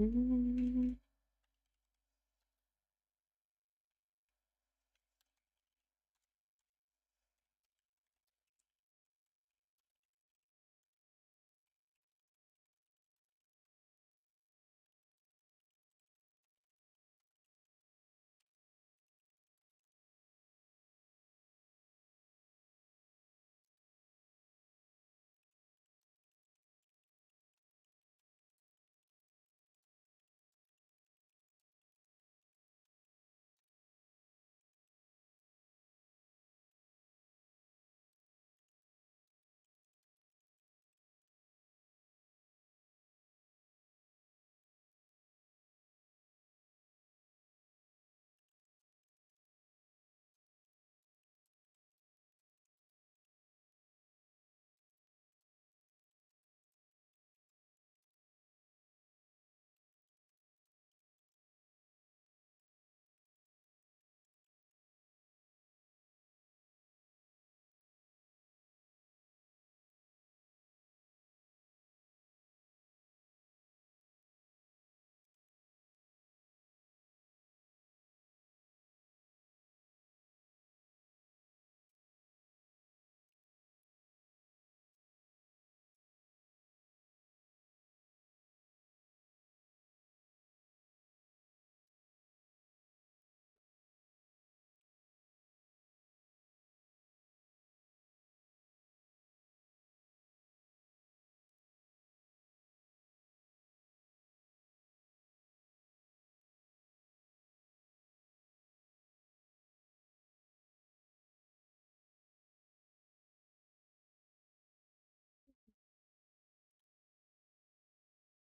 Mm.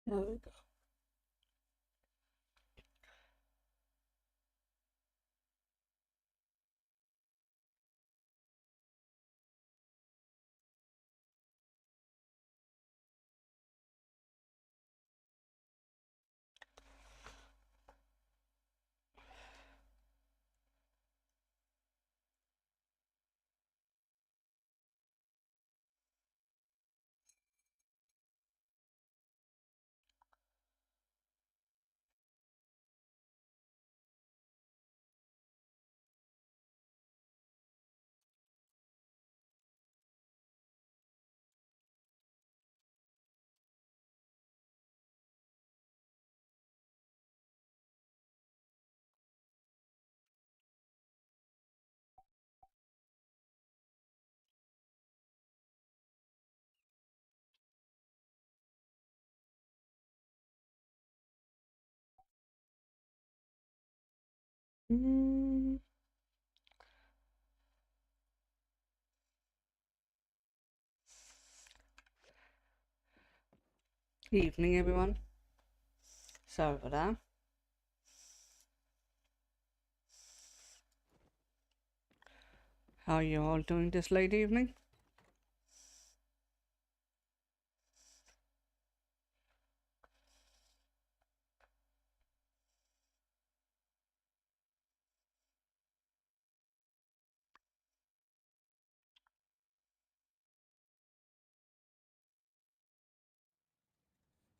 There we go. Mm. Evening, everyone. Sorry for that. How are you all doing this late evening?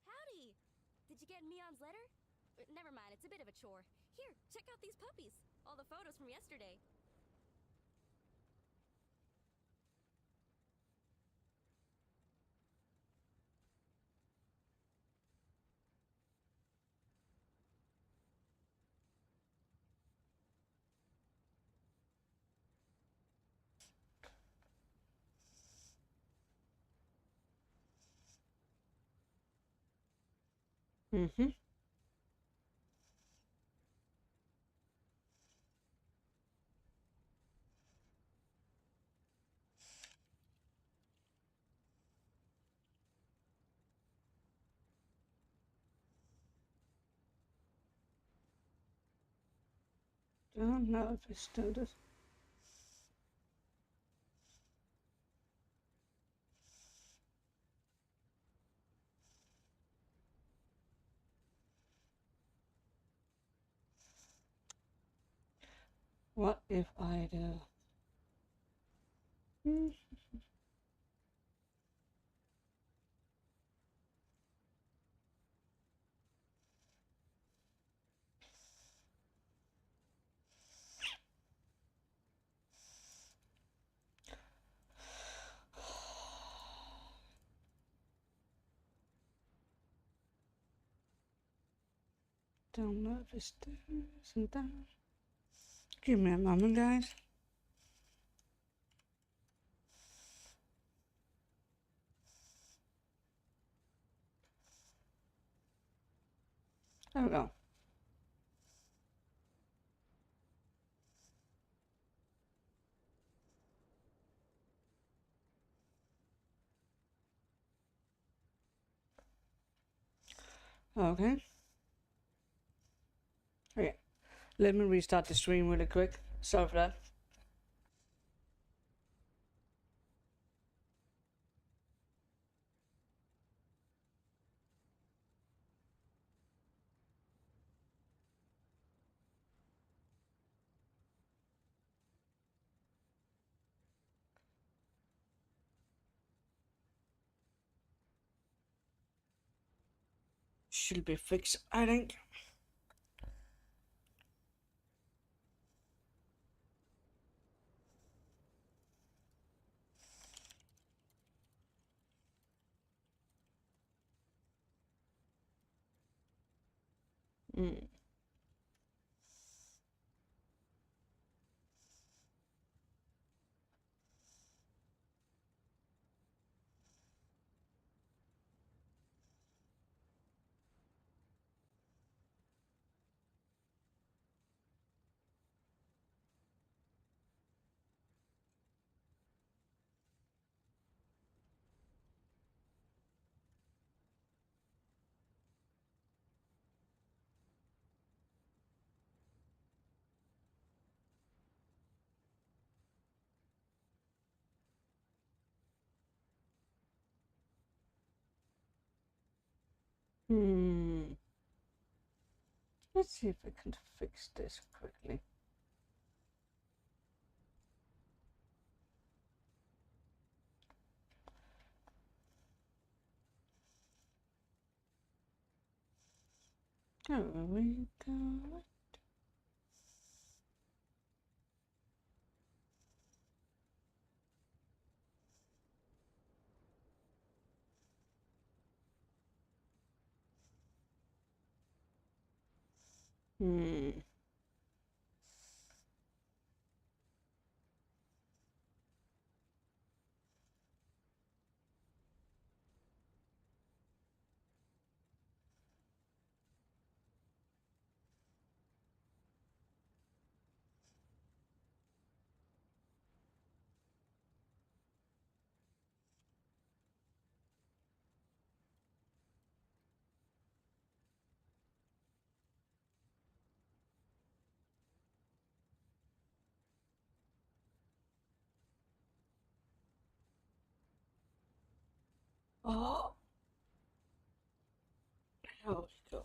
Howdy! Did you get Mion's letter? Never mind, it's a bit of a chore. Here, check out these puppies. All the photos from yesterday. Mm-hmm. Don't know if it's still this. What if I do? Mm. Download this and that. Give me a moment, guys. There we go. Okay. Okay. Let me restart the stream really quick. Sorry for that. Should be fixed, I think. Mm. Hmm. Let's see if I can fix this quickly. There we go. Hmm. Oh, there we go.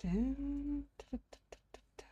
Dun, dun, dun, dun, dun.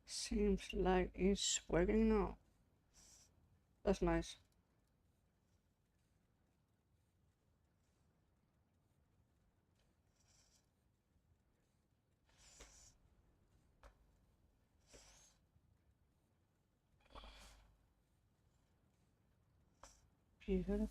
Seems like it's working now. That's nice. Beautiful.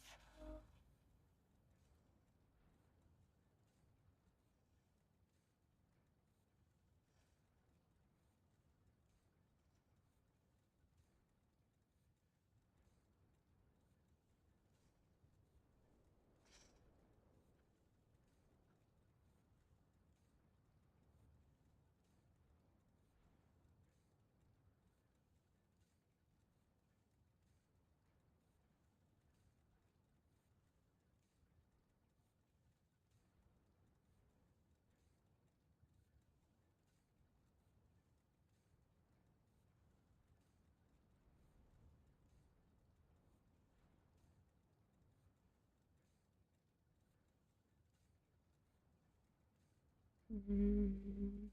Mm.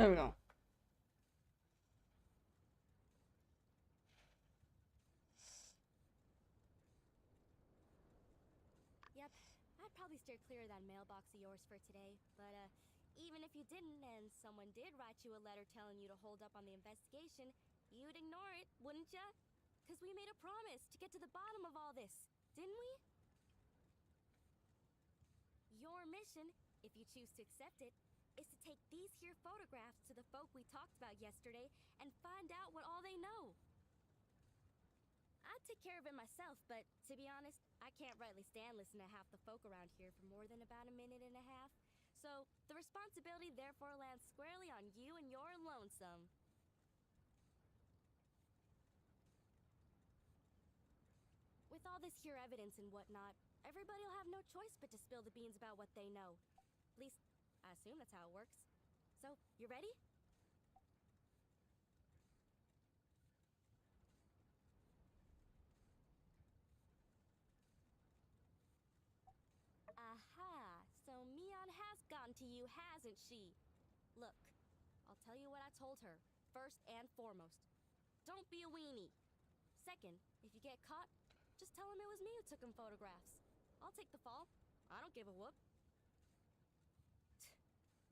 There we go. Yep, I'd probably steer clear of that mailbox of yours for today, but even if you didn't and someone did write you a letter telling you to hold up on the investigation, you'd ignore it, wouldn't ya? 'Cause we made a promise to get to the bottom of all this, didn't we? Your mission, if you choose to accept it, is to take these here photographs to the folk we talked about yesterday and find out what all they know. I'd take care of it myself, but to be honest, I can't rightly stand listening to half the folk around here for more than about a minute and a half. So, the responsibility therefore lands squarely on you and your lonesome. With all this here evidence and whatnot, everybody'll have no choice but to spill the beans about what they know. At least, I assume that's how it works. So, you ready? Aha! So Mion has gotten to you, hasn't she? Look, I'll tell you what I told her, first and foremost. Don't be a weenie. Second, if you get caught, just tell him it was me who took him photographs. I'll take the fall. I don't give a whoop.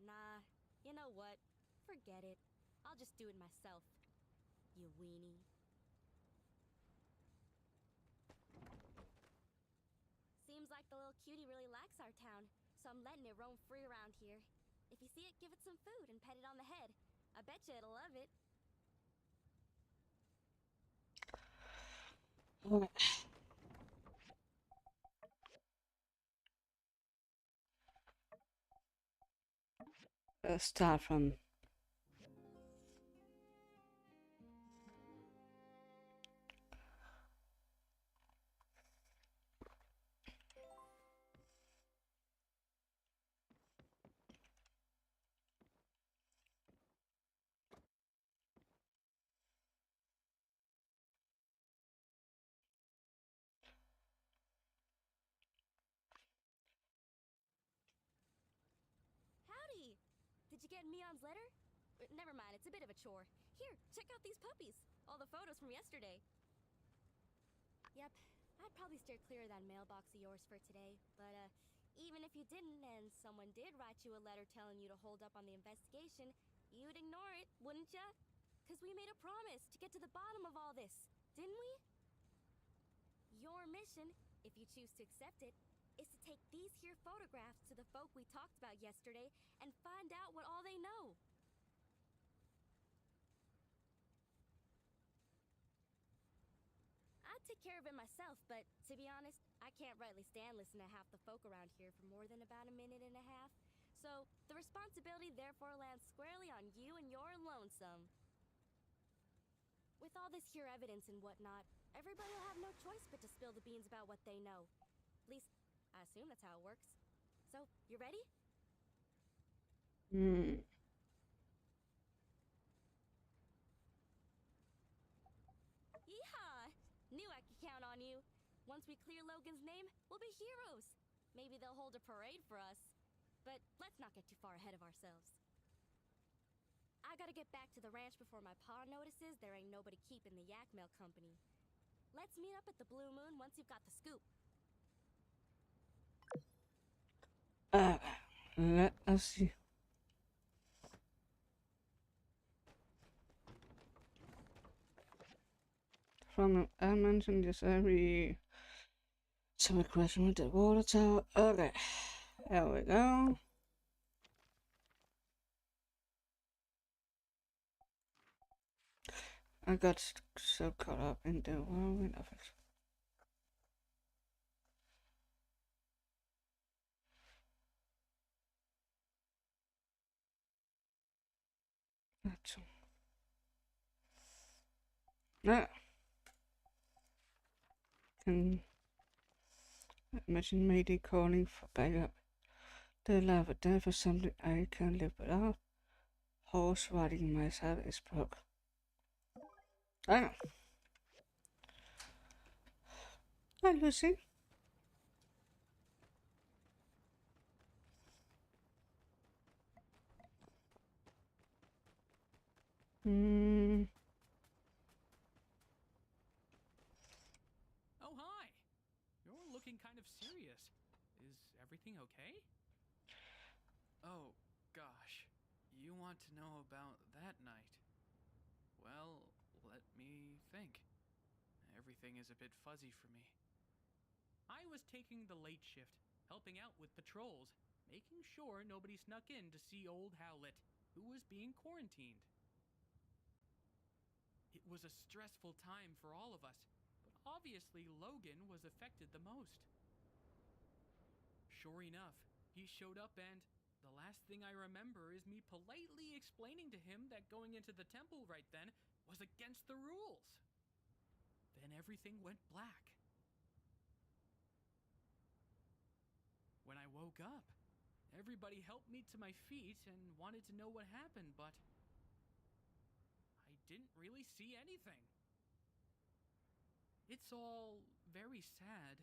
Nah, you know what? Forget it. I'll just do it myself. You weenie. Seems like the little cutie really likes our town, so I'm letting it roam free around here. If you see it, give it some food and pet it on the head. I bet you it'll love it. Okay. Let's start from Howdy! Did you get Mion's letter? Never mind, it's a bit of a chore. Here, check out these puppies. All the photos from yesterday. Yep, I'd probably steer clear of that mailbox of yours for today, but even if you didn't and someone did write you a letter telling you to hold up on the investigation, you'd ignore it, wouldn't ya? 'Cause we made a promise to get to the bottom of all this, didn't we? Your mission, if you choose to accept it, is to take these here photographs to the folk we talked about yesterday and find out what all they know. I'd take care of it myself, but to be honest, I can't rightly stand listening to half the folk around here for more than about a minute and a half. So, the responsibility therefore lands squarely on you and your lonesome. With all this here evidence and whatnot, everybody'll have no choice but to spill the beans about what they know. At least, I assume that's how it works. So, you ready? Yeehaw! Knew I could count on you. Once we clear Logan's name, we'll be heroes. Maybe they'll hold a parade for us. But let's not get too far ahead of ourselves. I gotta get back to the ranch before my pa notices there ain't nobody keeping the yak mail company. Let's meet up at the Blue Moon once you've got the scoop. let us see. From I mentioned this every summer question with the water tower. Okay, there we go. I got so caught up in the whirlwind of it. That's can Imagine Mayday calling for backup. The love of death is something I can't live without. Horse riding myself is broke. Ah. Hi, Lucy. Hmm. Oh, hi! You're looking kind of serious. Is everything okay? Oh, gosh. You want to know about that night? Well, let me think. Everything is a bit fuzzy for me. I was taking the late shift, helping out with patrols, making sure nobody snuck in to see old Howlett, who was being quarantined. It was a stressful time for all of us, but obviously Logan was affected the most. Sure enough, he showed up and the last thing I remember is me politely explaining to him that going into the temple right then was against the rules. Then everything went black. When I woke up, everybody helped me to my feet and wanted to know what happened, but I didn't really see anything. It's all very sad.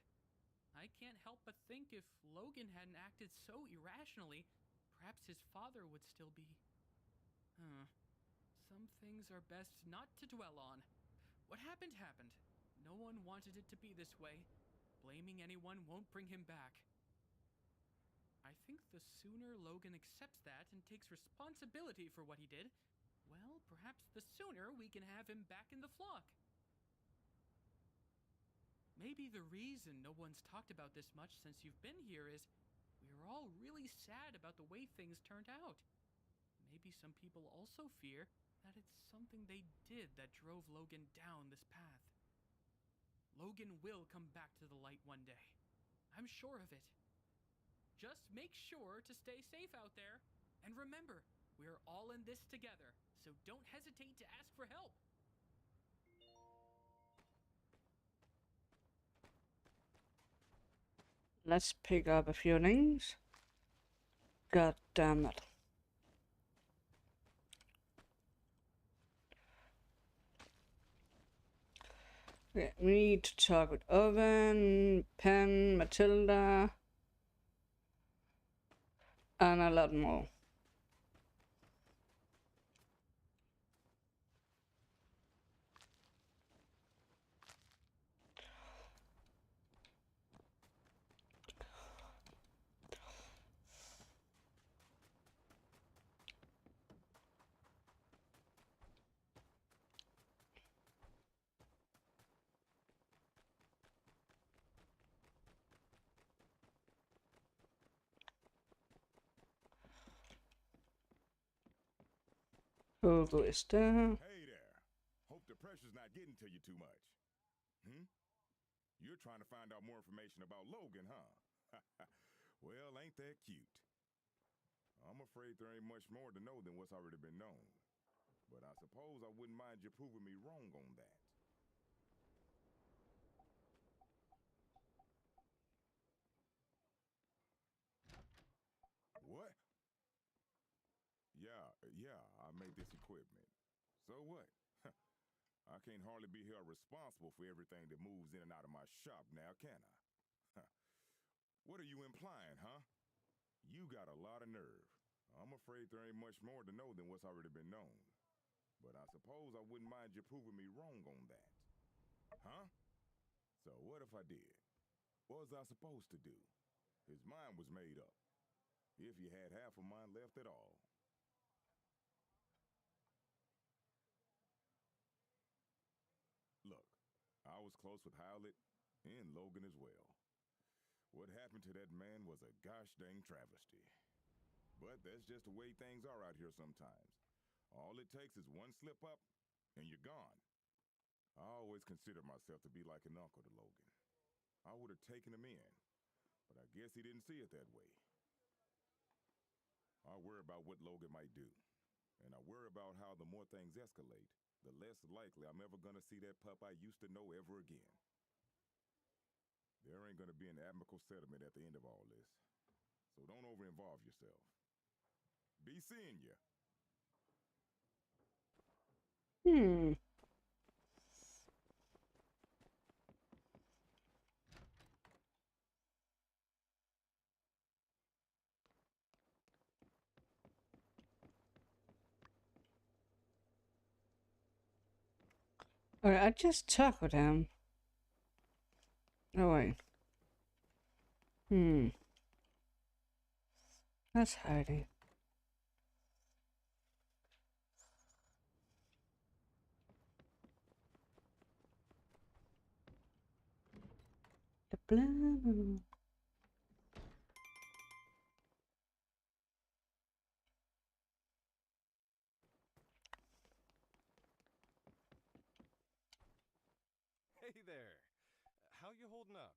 I can't help but think if Logan hadn't acted so irrationally, perhaps his father would still be. Some things are best not to dwell on. What happened happened. No one wanted it to be this way. Blaming anyone won't bring him back. I think the sooner Logan accepts that and takes responsibility for what he did, well, perhaps the sooner we can have him back in the flock. Maybe the reason no one's talked about this much since you've been here is we're all really sad about the way things turned out. Maybe some people also fear that it's something they did that drove Logan down this path. Logan will come back to the light one day. I'm sure of it. Just make sure to stay safe out there. And remember, we're all in this together, so don't hesitate to ask for help. Let's pick up a few things. God damn it. Okay, we need to talk with Owen, Pen, Matilda, and a lot more. Who is there? Hey there. Hope the pressure's not getting to you too much. You're trying to find out more information about Logan, huh? Well, ain't that cute? I'm afraid there ain't much more to know than what's already been known. But I suppose I wouldn't mind you proving me wrong on that. What? Yeah, I made this equipment. So what? I can't hardly be held responsible for everything that moves in and out of my shop now, can I? What are you implying, huh? You got a lot of nerve. I'm afraid there ain't much more to know than what's already been known. But I suppose I wouldn't mind you proving me wrong on that. Huh? So what if I did? What was I supposed to do? His mind was made up. If you had half of mine left at all. Look, I was close with Howlett and Logan as well. What happened to that man was a gosh dang travesty. But that's just the way things are out here sometimes. All it takes is one slip up, and you're gone. I always considered myself to be like an uncle to Logan. I would have taken him in, but I guess he didn't see it that way. I worry about what Logan might do, and I worry about how the more things escalate, the less likely I'm ever gonna see that pup I used to know ever again. There ain't ain't gonna be an amicable settlement at the end of all this. So don't over-involve yourself. Be seeing ya. Hmm. Alright, I just tackled him. Oh wait. That's Heidi. The blue. Hey there. How you holding up?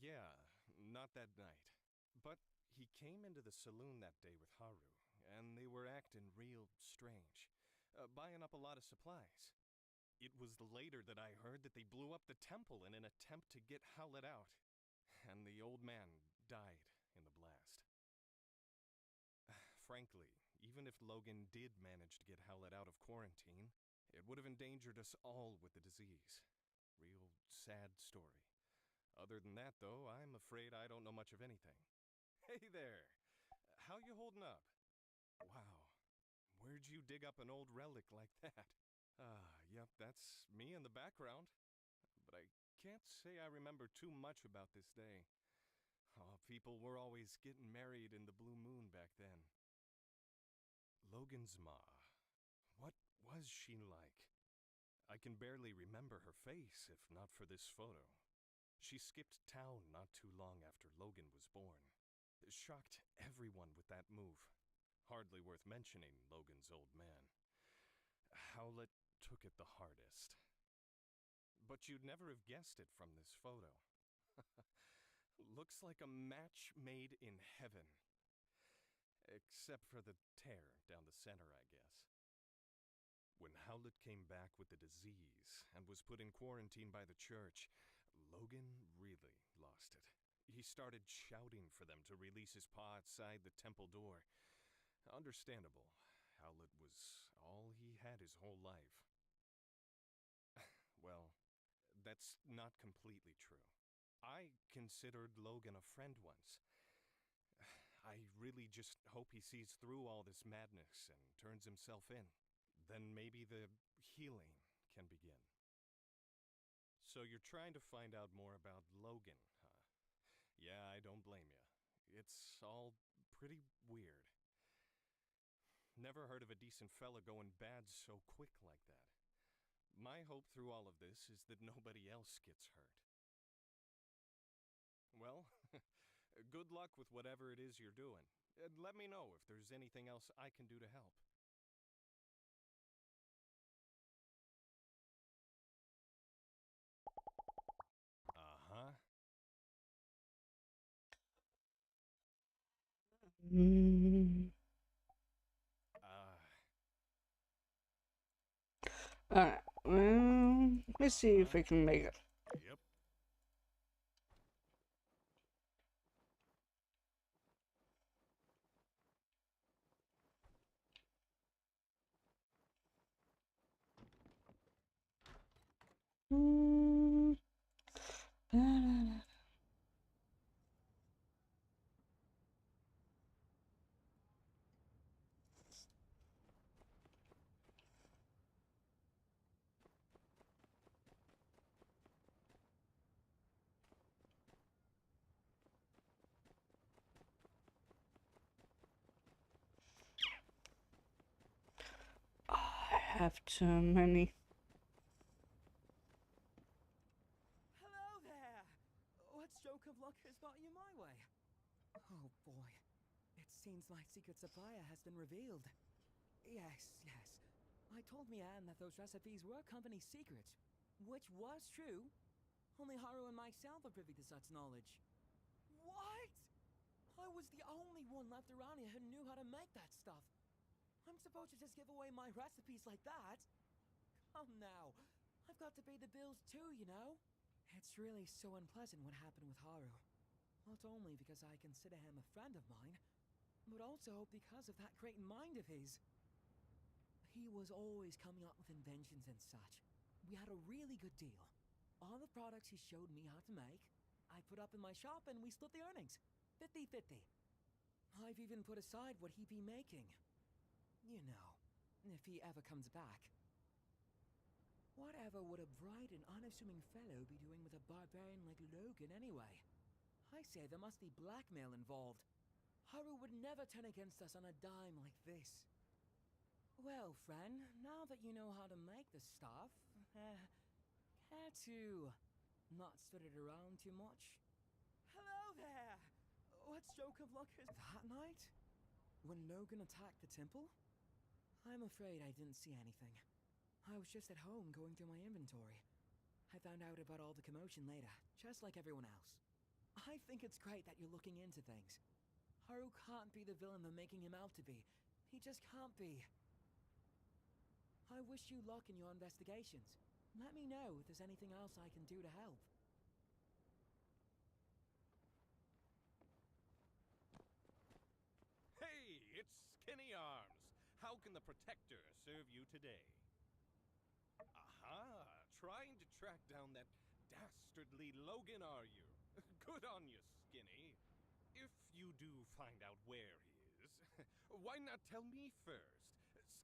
Yeah, not that night. But he came into the saloon that day with Haru, and they were acting real strange, buying up a lot of supplies. It was later that I heard that they blew up the temple in an attempt to get Howlett out, and the old man died in the blast. Frankly, even if Logan did manage to get Howlett out of quarantine, it would have endangered us all with the disease. Real sad story. Other than that, though, I'm afraid I don't know much of anything. Hey there! How you holding up? Wow. Where'd you dig up an old relic like that? Yep, that's me in the background. But I can't say I remember too much about this day. Oh, people were always getting married in the blue moon back then. Logan's ma. What was she like? I can barely remember her face, if not for this photo. She skipped town not too long after Logan was born. Shocked everyone with that move. Hardly worth mentioning Logan's old man. Howlett took it the hardest. But you'd never have guessed it from this photo. Looks like a match made in heaven. Except for the tear down the center, I guess. When Howlett came back with the disease and was put in quarantine by the church, Logan really lost it. He started shouting for them to release his paw outside the temple door. Understandable. Howlett was all he had his whole life. Well, that's not completely true. I considered Logan a friend once. I really just hope he sees through all this madness and turns himself in. Then maybe the healing can begin. So you're trying to find out more about Logan, huh? Yeah, I don't blame you. It's all pretty weird. Never heard of a decent fella going bad so quick like that. My hope through all of this is that nobody else gets hurt. Well, good luck with whatever it is you're doing. And let me know if there's anything else I can do to help. Uh-huh. Mm. Alright, well, let's see if we can make it. Yep. Mm. I have too many. Hello there! What stroke of luck has brought you my way? Oh boy, it seems my secret supplier has been revealed. Yes. I told Mian that those recipes were company secrets, which was true. Only Haru and myself are privy to such knowledge. What? I was the only one left around here who knew how to make that stuff. I'm supposed to just give away my recipes like that? Come now, I've got to pay the bills too, you know? It's really so unpleasant what happened with Haru. Not only because I consider him a friend of mine, but also because of that great mind of his. He was always coming up with inventions and such. We had a really good deal. All the products he showed me how to make, I put up in my shop and we split the earnings. 50-50. I've even put aside what he'd be making. You know, if he ever comes back. Whatever would a bright and unassuming fellow be doing with a barbarian like Logan anyway? I say there must be blackmail involved. Haru would never turn against us on a dime like this. Well, friend, now that you know how to make the stuff, care to not spread it around too much? Hello there! What stroke of luck is that night? When Logan attacked the temple? I'm afraid I didn't see anything. I was just at home going through my inventory. I found out about all the commotion later, just like everyone else. I think it's great that you're looking into things. Haru can't be the villain they're making him out to be. He just can't be. I wish you luck in your investigations. Let me know if there's anything else I can do to help. Hey, it's Skinny Arms. How can the Protector serve you today? Aha! Trying to track down that dastardly Logan, are you? Good on you, Skinny. If you do find out where he is, why not tell me first?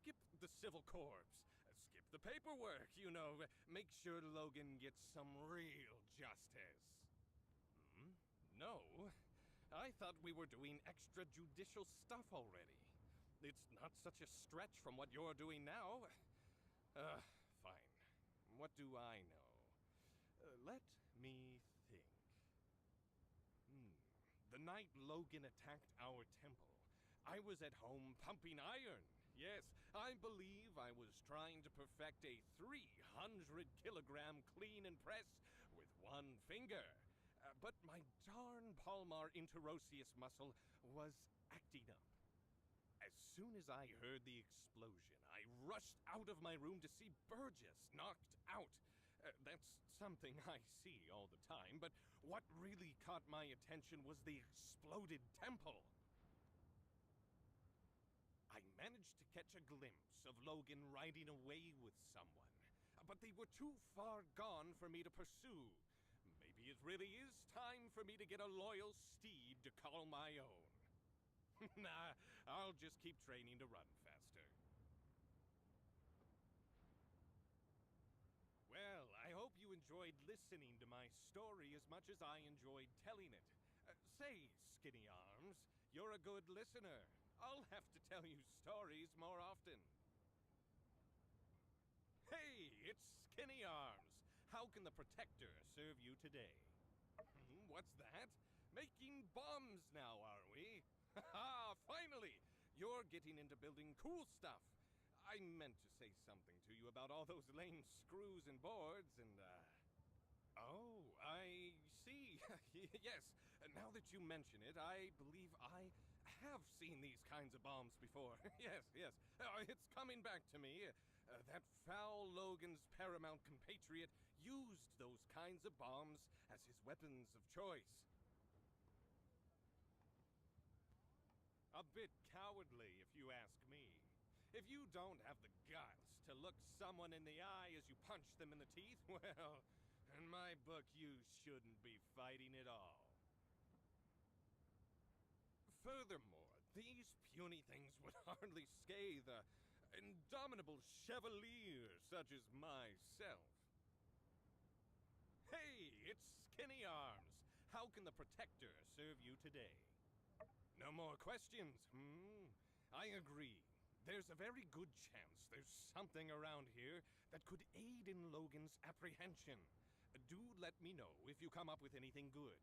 Skip the civil corps. Skip the paperwork, you know. Make sure Logan gets some real justice. Hmm? No? I thought we were doing extrajudicial stuff already. It's not such a stretch from what you're doing now. Fine. What do I know? Let me think. The night Logan attacked our temple, I was at home pumping iron. Yes, I believe I was trying to perfect a 300-kilogram clean and press with one finger. But my darn palmar interosseous muscle was acting up. As soon as I heard the explosion, I rushed out of my room to see Burgess knocked out. That's something I see all the time, but what really caught my attention was the exploded temple. I managed to catch a glimpse of Logan riding away with someone, but they were too far gone for me to pursue. Maybe it really is time for me to get a loyal steed to call my own. Nah, I'll just keep training to run faster. Well, I hope you enjoyed listening to my story as much as I enjoyed telling it. Say, Skinny Arms, you're a good listener. I'll have to tell you stories more often. Hey, it's Skinny Arms. How can the Protector serve you today? What's that? Making bombs now, are we? Haha, finally! You're getting into building cool stuff. I meant to say something to you about all those lame screws and boards and, Oh, I see. Yes, now that you mention it, I believe I have seen these kinds of bombs before. Yes. It's coming back to me. That foul Logan's paramount compatriot used those kinds of bombs as his weapons of choice. A bit cowardly, if you ask me. If you don't have the guts to look someone in the eye as you punch them in the teeth, well, in my book, you shouldn't be fighting at all. Furthermore, these puny things would hardly scathe a indomitable chevalier such as myself. Hey, it's Skinny Arms. How can the Protector serve you today? No more questions, I agree. There's a very good chance there's something around here that could aid in Logan's apprehension. Do let me know if you come up with anything good.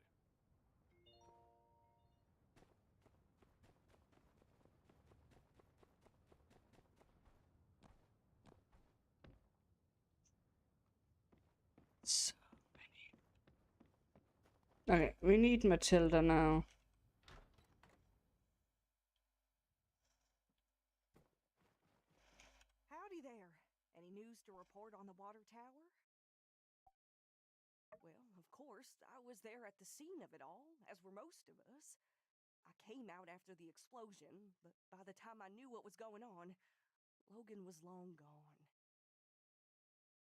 So many. Okay, we need Matilda now. Howdy there. Any news to report on the water tower? Well, of course, I was there at the scene of it all, as were most of us. I came out after the explosion, but by the time I knew what was going on, Logan was long gone.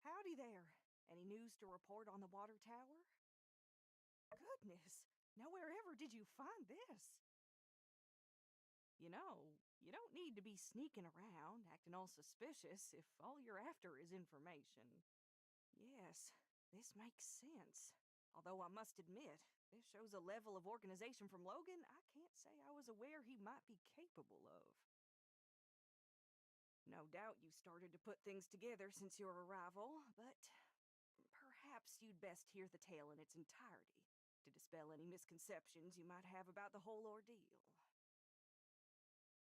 Howdy there. Any news to report on the water tower? Goodness, nowhere ever did you find this. You know, you don't need to be sneaking around, acting all suspicious if all you're after is information. Yes, this makes sense. Although I must admit, this shows a level of organization from Logan I can't say I was aware he might be capable of. No doubt you started to put things together since your arrival, but perhaps you'd best hear the tale in its entirety to dispel any misconceptions you might have about the whole ordeal.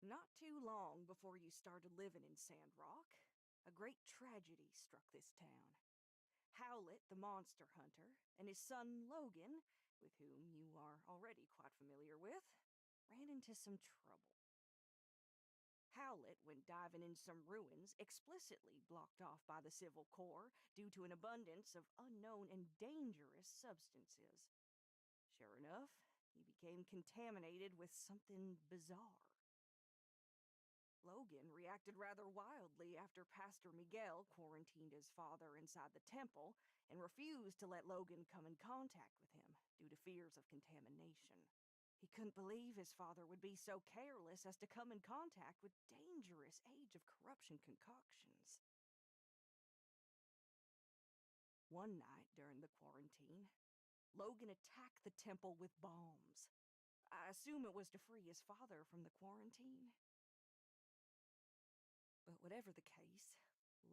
Not too long before you started living in Sandrock, a great tragedy struck this town. Howlett, the monster hunter, and his son Logan, with whom you are already quite familiar with, ran into some trouble. Howlett went diving in some ruins explicitly blocked off by the Civil Corps due to an abundance of unknown and dangerous substances. Sure enough, he became contaminated with something bizarre. Logan reacted rather wildly after Pastor Miguel quarantined his father inside the temple and refused to let Logan come in contact with him due to fears of contamination. He couldn't believe his father would be so careless as to come in contact with dangerous Age of Corruption concoctions. One night during the quarantine, Logan attacked the temple with bombs. I assume it was to free his father from the quarantine. But whatever the case,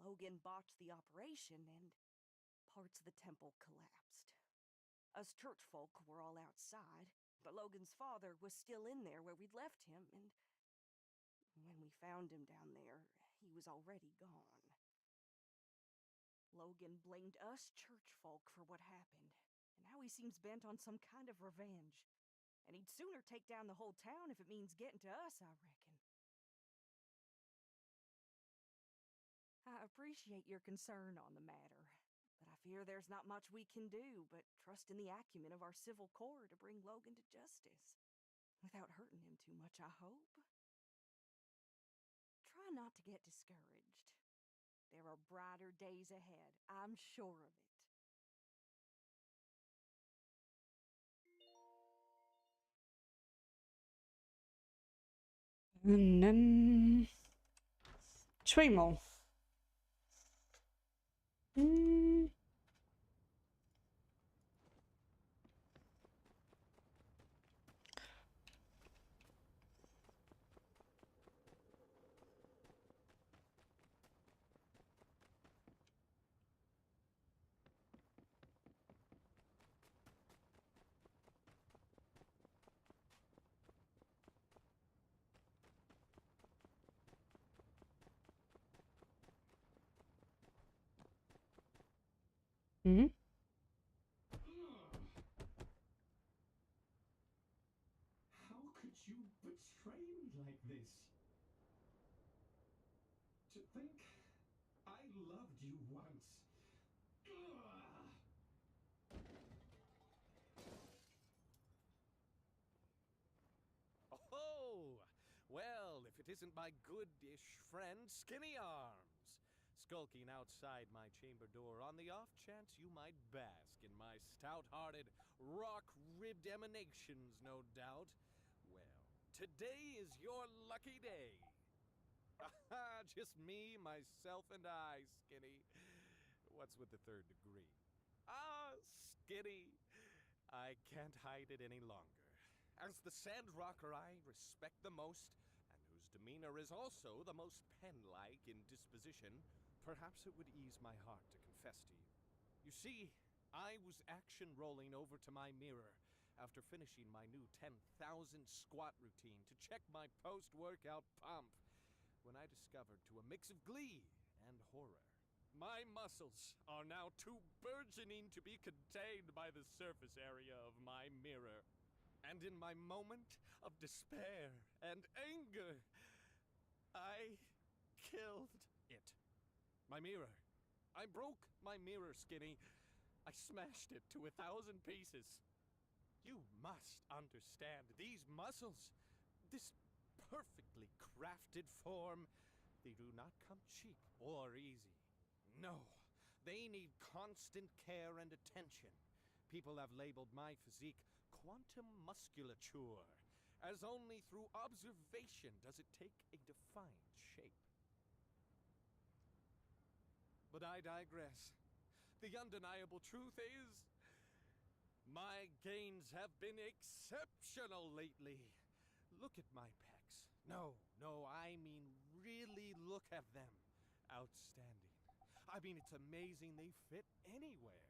Logan botched the operation and parts of the temple collapsed. Us church folk were all outside, but Logan's father was still in there where we'd left him, and when we found him down there, he was already gone. Logan blamed us church folk for what happened, and now he seems bent on some kind of revenge. And he'd sooner take down the whole town if it means getting to us, I reckon. I appreciate your concern on the matter, but I fear there's not much we can do but trust in the acumen of our Civil Corps to bring Logan to justice. Without hurting him too much, I hope. Try not to get discouraged. There are brighter days ahead, I'm sure of it. And then 3 more. Mm-hmm. How could you betray me like this? To think I loved you once. Ugh. Oh! Well, if it isn't my good-ish friend, Skinny Arms, skulking outside my chamber door on the off chance you might bask in my stout-hearted, rock-ribbed emanations, no doubt. Well, today is your lucky day. Aha, just me, myself, and I, Skinny. What's with the third degree? Ah, Skinny. I can't hide it any longer. As the Sandrocker I respect the most, and whose demeanor is also the most pen-like in disposition, perhaps it would ease my heart to confess to you. You see, I was action rolling over to my mirror after finishing my new 10,000 squat routine to check my post-workout pump, when I discovered, to a mix of glee and horror, my muscles are now too burgeoning to be contained by the surface area of my mirror. And in my moment of despair and anger, I killed it. My mirror. I broke my mirror, Skinny. I smashed it to 1,000 pieces. You must understand these muscles, this perfectly crafted form, they do not come cheap or easy. No, they need constant care and attention. People have labeled my physique quantum musculature, as only through observation does it take a defined shape. But I digress. The undeniable truth is, my gains have been exceptional lately. Look at my pecs. No, I mean really look at them. Outstanding. I mean, it's amazing they fit anywhere.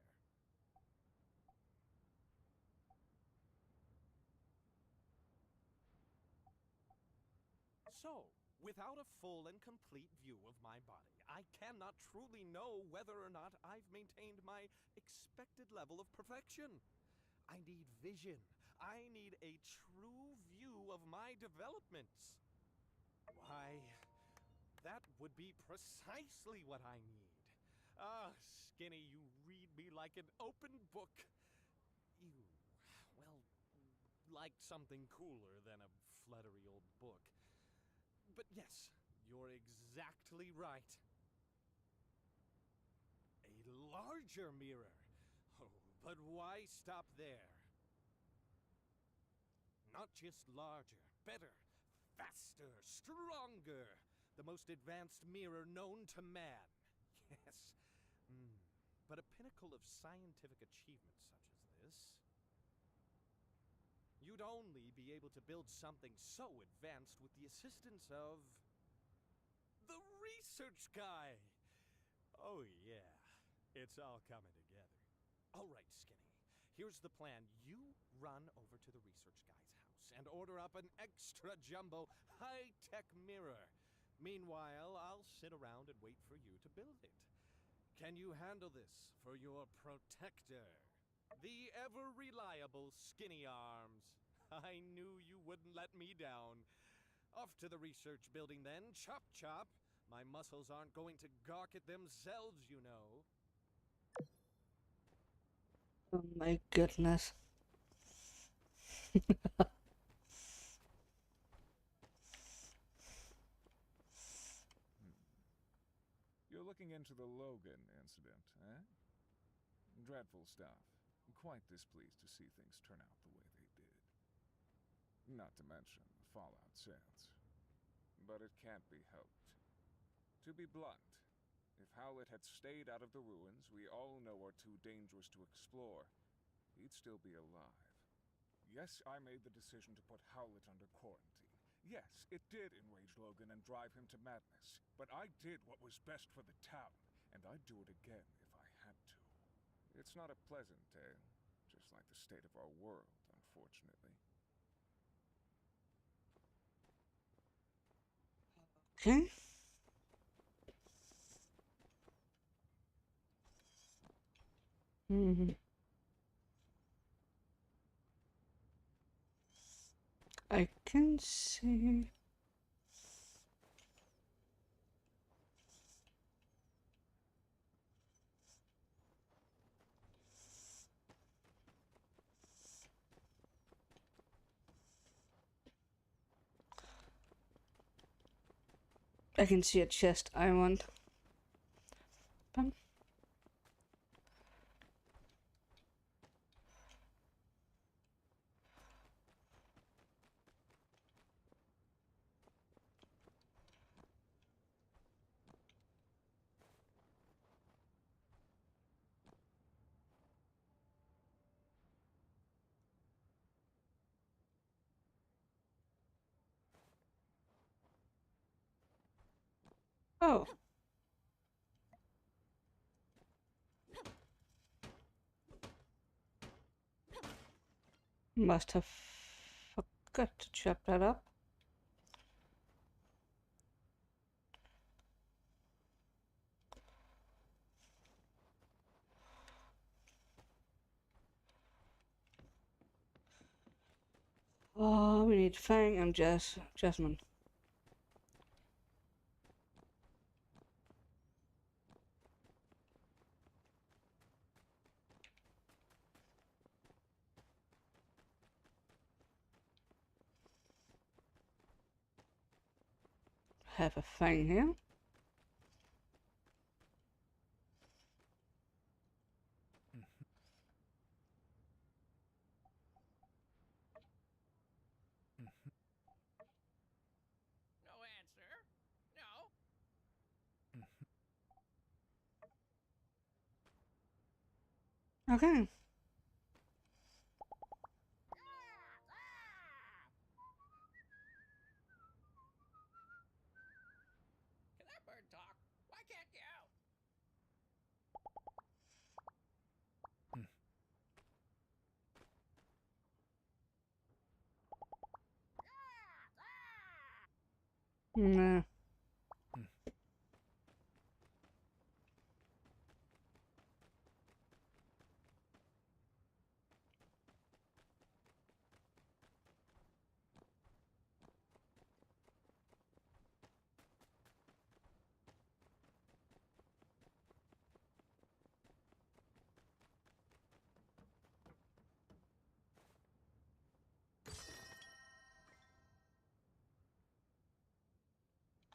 So, without a full and complete view of my body, I cannot truly know whether or not I've maintained my expected level of perfection. I need vision. I need a true view of my developments. Why, that would be precisely what I need. Ah, Skinny, you read me like an open book. You, well, like something cooler than a fluttery old book. But yes, you're exactly right. A larger mirror. Oh, but why stop there? Not just larger, better, faster, stronger. The most advanced mirror known to man. Yes. But a pinnacle of scientific achievement such as this, you'd only be able to build something so advanced with the assistance of the research guy. Oh yeah, it's all coming together. All right, Skinny, here's the plan. You run over to the research guy's house and order up an extra jumbo high-tech mirror. Meanwhile, I'll sit around and wait for you to build it. Can you handle this for your protector? The ever-reliable Skinny Arms. I knew you wouldn't let me down. Off to the research building then, chop chop. My muscles aren't going to gawk at themselves, you know. Oh my goodness. You're looking into the Logan incident, eh? Dreadful stuff. Quite displeased to see things turn out the way they did. Not to mention the fallout since. But it can't be helped. To be blunt, if Howlett had stayed out of the ruins we all know are too dangerous to explore, he'd still be alive. Yes, I made the decision to put Howlett under quarantine. Yes, it did enrage Logan and drive him to madness. But I did what was best for the town, and I'd do it again if I had to. It's not a pleasant tale, just like the state of our world, unfortunately. Okay. I can see. I can see a chest I want. Bum. Oh. Must have forgot to chop that up. Oh, we need Fang and Jasmine. have a thing here. No answer. No. Okay. Can that bird talk? Why can't you? Nah.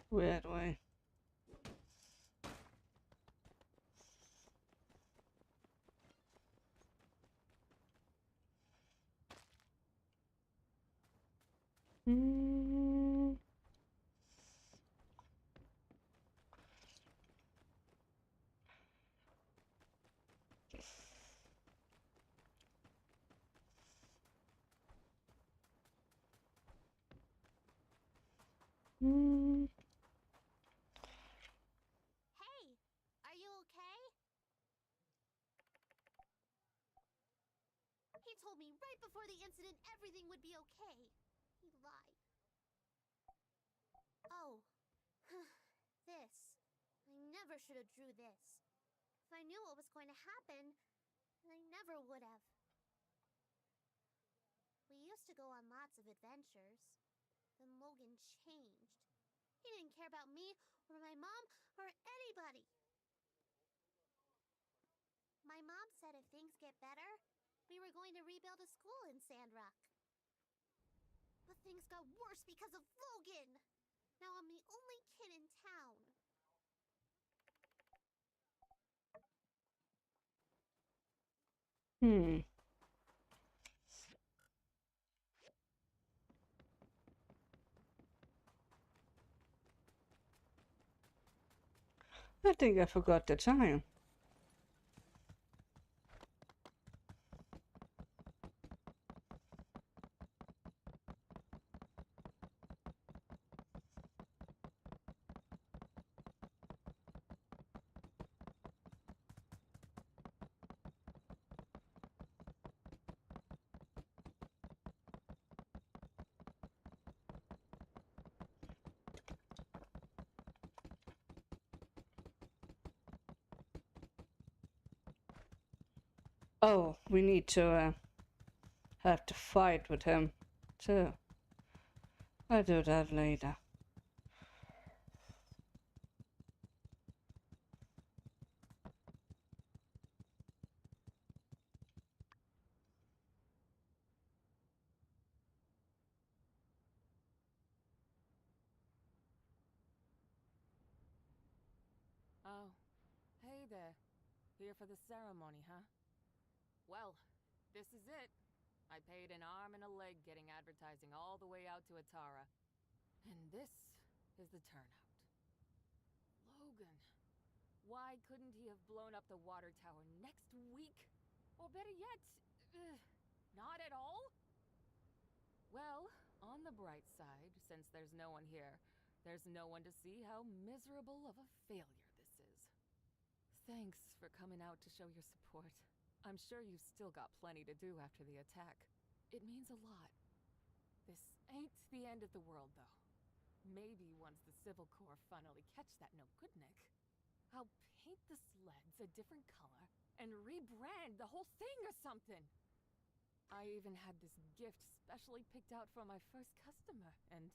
Weird way. Mm. Mm. Hey, are you okay? He told me right before the incident everything would be okay. He lied. Oh, this. I never should have drew this. If I knew what was going to happen, I never would have. We used to go on lots of adventures. Then Logan changed. He didn't care about me, or my mom, or anybody. My mom said if things get better, we were going to rebuild a school in Sandrock. But things got worse because of Logan! Now I'm the only kid in town. Hmm. I think I forgot the time. Oh, we need to have to fight with him too. I'll do that later. Oh, hey there. Here for the ceremony, huh? Well, this is it. I paid an arm and a leg getting advertising all the way out to Atara. And this is the turnout. Logan, why couldn't he have blown up the water tower next week? Or better yet, not at all? Well, on the bright side, since there's no one here, there's no one to see how miserable of a failure this is. Thanks for coming out to show your support. I'm sure you've still got plenty to do after the attack. It means a lot. This ain't the end of the world, though. Maybe once the Civil Corps finally catch that no-goodnik, I'll paint the sleds a different color and rebrand the whole thing or something. I even had this gift specially picked out for my first customer, and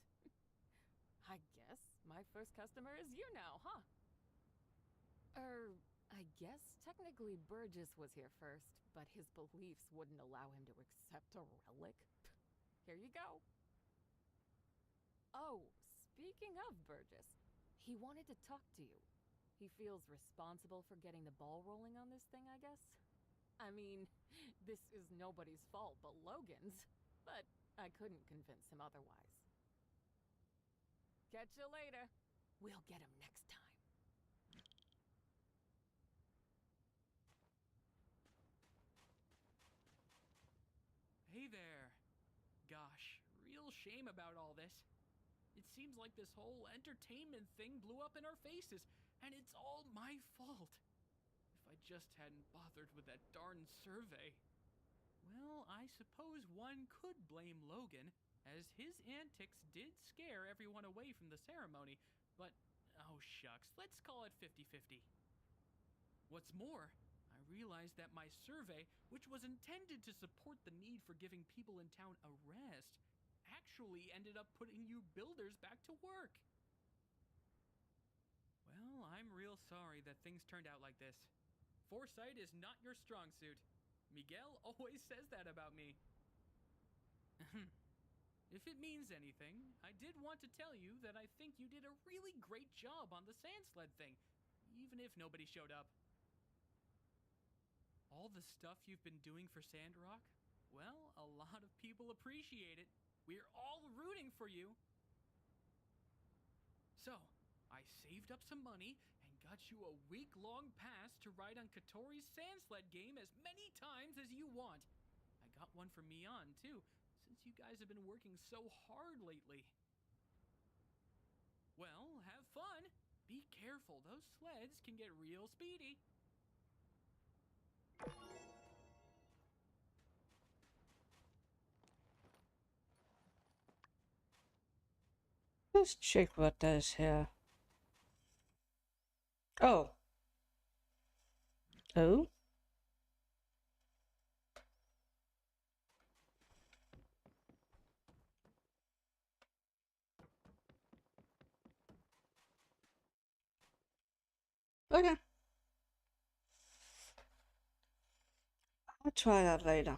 I guess my first customer is you now, huh? I guess technically Burgess was here first, but his beliefs wouldn't allow him to accept a relic. Here you go. Oh, Speaking of Burgess, he wanted to talk to you. He feels responsible for getting the ball rolling on this thing, I guess? I mean, this is nobody's fault but Logan's, but I couldn't convince him otherwise. Catch you later. We'll get him next time. Hey there. Gosh, real shame about all this. It seems like this whole entertainment thing blew up in our faces, and it's all my fault. If I just hadn't bothered with that darn survey. Well, I suppose one could blame Logan, as his antics did scare everyone away from the ceremony, but oh shucks, let's call it 50-50. What's more, I realized that my survey, which was intended to support the need for giving people in town a rest, actually ended up putting you builders back to work. Well, I'm real sorry that things turned out like this. Foresight is not your strong suit. Miguel always says that about me. If it means anything, I did want to tell you that I think you did a really great job on the sand sled thing, even if nobody showed up. All the stuff you've been doing for Sandrock, well, a lot of people appreciate it. We're all rooting for you. So, I saved up some money and got you a week-long pass to ride on Katori's sand sled game as many times as you want. I got one for Mian, too, since you guys have been working so hard lately. Well, have fun. Be careful, those sleds can get real speedy. Let's check what that is here. Oh. Oh? Okay. I'll try that later.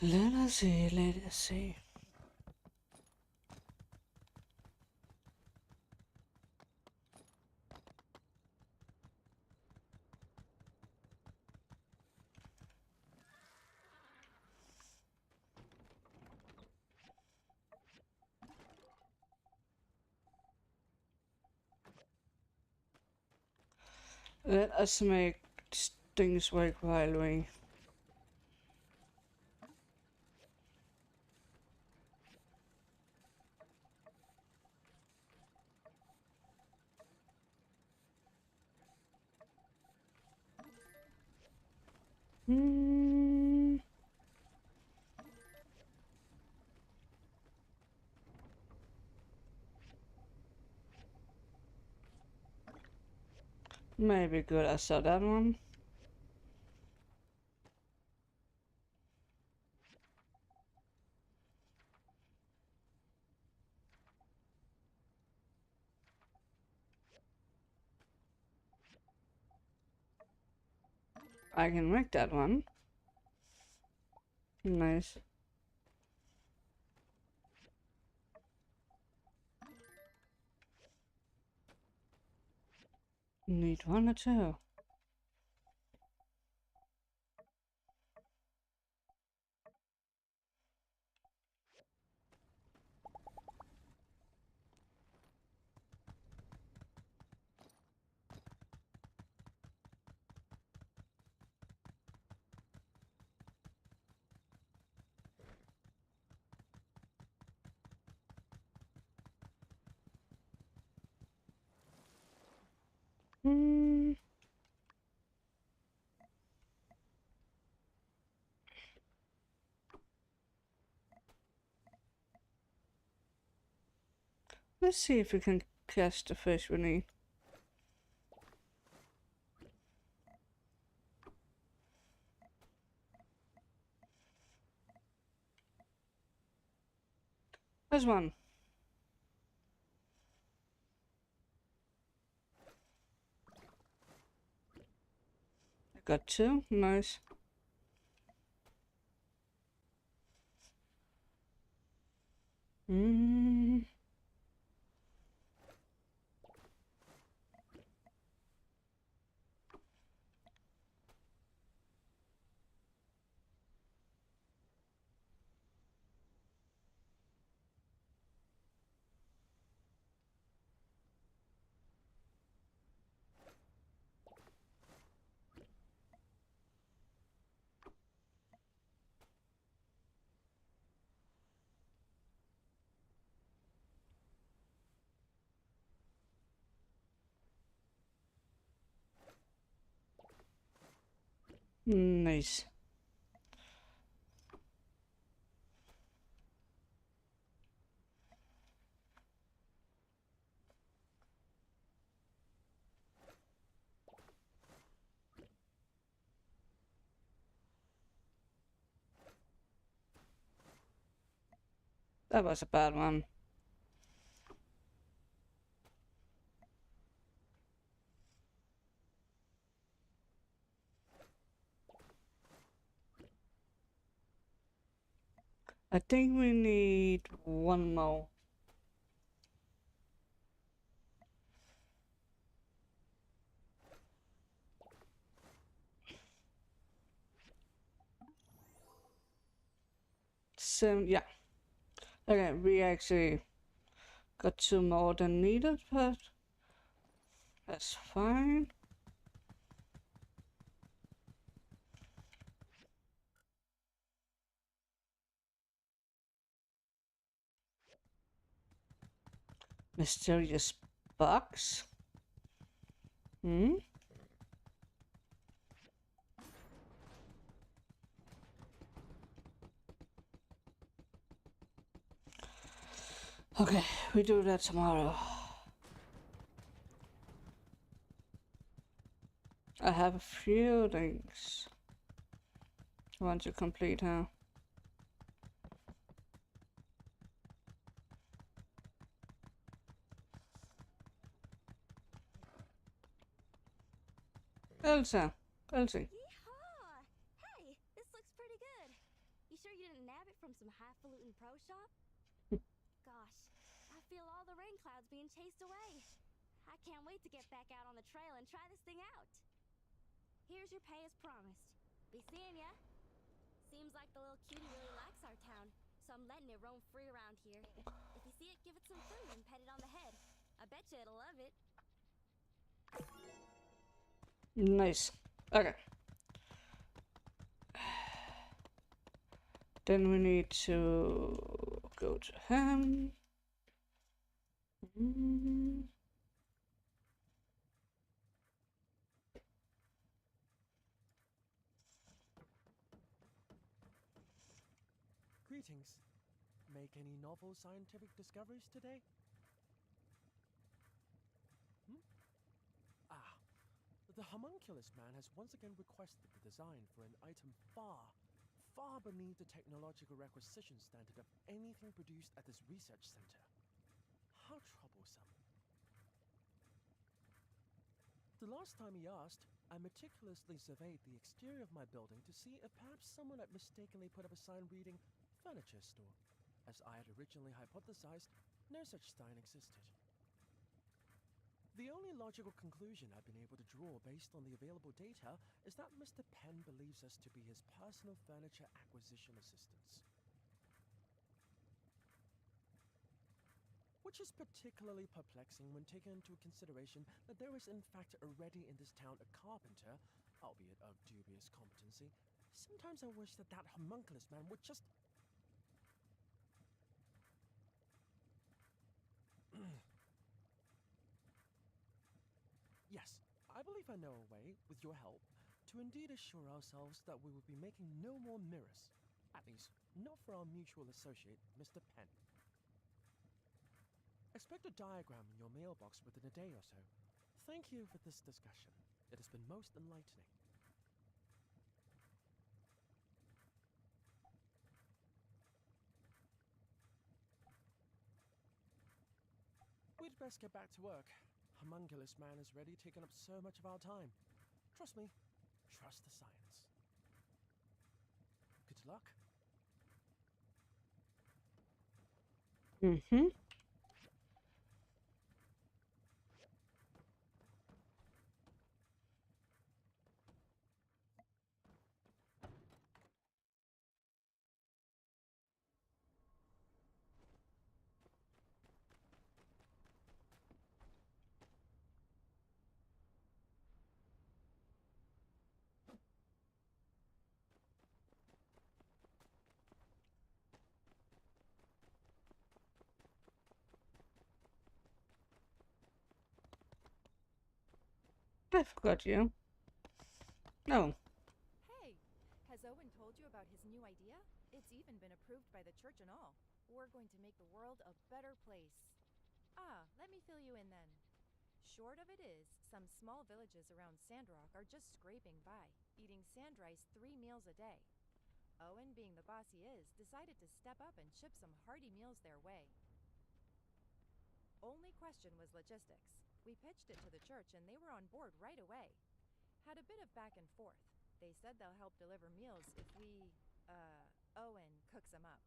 Let us see, let us see. Let us make things work right away. Maybe good, I saw that one. I can make that one. Nice. Need one or two. Let's see if we can catch the fish we need. There's one. I got two. Nice. Mm. Nice. That was a bad one. I think we need one more. Seven, yeah. Okay, we actually got two more than needed, but that's fine. Mysterious box. Hmm? Okay, we do that tomorrow. I have a few things I want to complete, huh? Elsa, Elsie. Yeehaw! Hey, this looks pretty good. You sure you didn't nab it from some highfalutin pro shop? Gosh, I feel all the rain clouds being chased away. I can't wait to get back out on the trail and try this thing out. Here's your pay as promised. Be seeing ya. Seems like the little cutie really likes our town, so I'm letting it roam free around here. If you see it, give it some food and pet it on the head. I bet you it'll love it. Nice. Okay. Then we need to go to him. Greetings. Make any novel scientific discoveries today? Ah, the homunculus man has once again requested the design for an item far beneath the technological requisition standard of anything produced at this research center. How troublesome. The last time he asked, I meticulously surveyed the exterior of my building to see if perhaps someone had mistakenly put up a sign reading furniture store. As I had originally hypothesized, no such sign existed. The only logical conclusion I've been able to draw based on the available data is that Mr. Penn believes us to be his personal furniture acquisition assistants. Which is particularly perplexing when taken into consideration that there is in fact already in this town a carpenter, albeit of dubious competency. Sometimes I wish that homunculus man would just... Yes, I believe I know a way, with your help, to indeed assure ourselves that we will be making no more mirrors. At least, not for our mutual associate, Mr. Penn. Expect a diagram in your mailbox within a day or so. Thank you for this discussion. It has been most enlightening. We'd best get back to work. Homunculus Man has already taken up so much of our time. Trust me, trust the science. Good luck. Mm-hmm. I forgot you. No. Hey, has Owen told you about his new idea? It's even been approved by the church and all. We're going to make the world a better place. Ah, let me fill you in then. Short of it is, some small villages around Sandrock are just scraping by, eating sand rice 3 meals a day. Owen, being the boss he is, decided to step up and ship some hearty meals their way. Only question was logistics. We pitched it to the church and they were on board right away. Had a bit of back and forth. They said they'll help deliver meals if Owen cooks them up.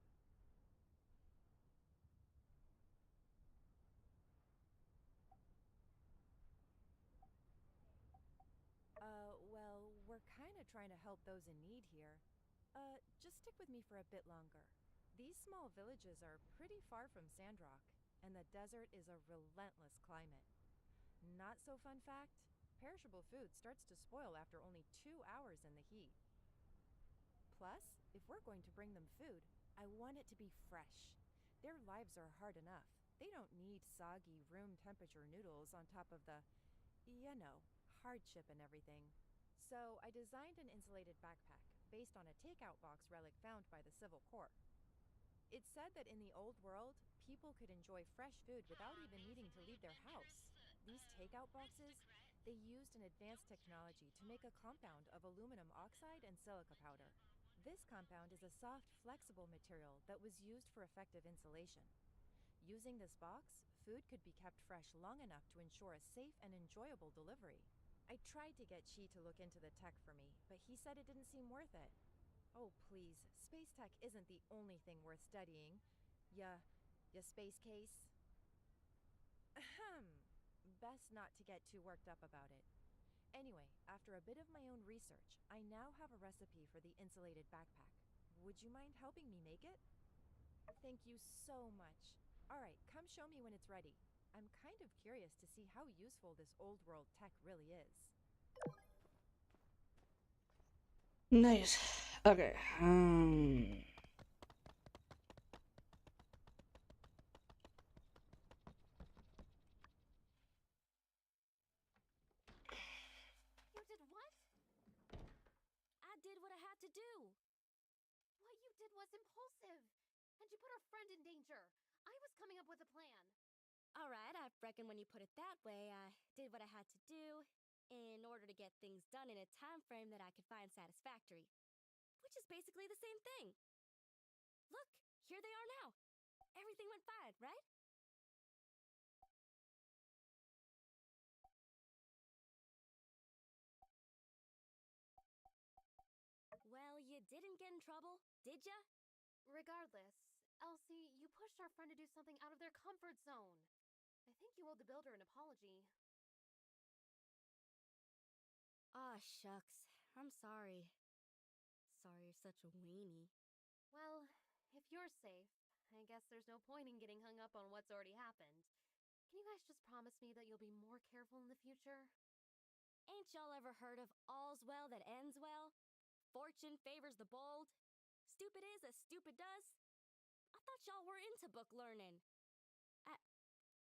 Well, we're kinda trying to help those in need here. Just stick with me for a bit longer. These small villages are pretty far from Sandrock, and the desert is a relentless climate. Not so fun fact, perishable food starts to spoil after only 2 hours in the heat. Plus, if we're going to bring them food, I want it to be fresh. Their lives are hard enough. They don't need soggy room temperature noodles on top of the, hardship and everything. So I designed an insulated backpack based on a takeout box relic found by the Civil Corps. It said that in the old world, people could enjoy fresh food without even needing to leave their house. These takeout boxes, they used an advanced technology to make a compound of aluminum oxide and silica powder. This compound is a soft, flexible material that was used for effective insulation. Using this box, food could be kept fresh long enough to ensure a safe and enjoyable delivery. I tried to get Chi to look into the tech for me, but he said it didn't seem worth it. Oh, please, space tech isn't the only thing worth studying. Ya space case? Ahem. Best not to get too worked up about it. Anyway, after a bit of my own research, I now have a recipe for the insulated backpack. Would you mind helping me make it? Thank you so much. Alright, come show me when it's ready. I'm kind of curious to see how useful this old world tech really is. Nice. Okay. You did what? I did what I had to do. What you did was impulsive. And you put our friend in danger. I was coming up with a plan. All right, I reckon when you put it that way, I did what I had to do in order to get things done in a time frame that I could find satisfactory. Which is basically the same thing. Look, here they are now. Everything went fine, right? Well, you didn't get in trouble, did ya? Regardless, Elsie, you pushed our friend to do something out of their comfort zone. I think you owe the builder an apology. Aw, shucks. I'm sorry. Sorry you're such a weenie. Well, if you're safe, I guess there's no point in getting hung up on what's already happened. Can you guys just promise me that you'll be more careful in the future? Ain't y'all ever heard of all's well that ends well? Fortune favors the bold. Stupid is as stupid does. I thought y'all were into book learning.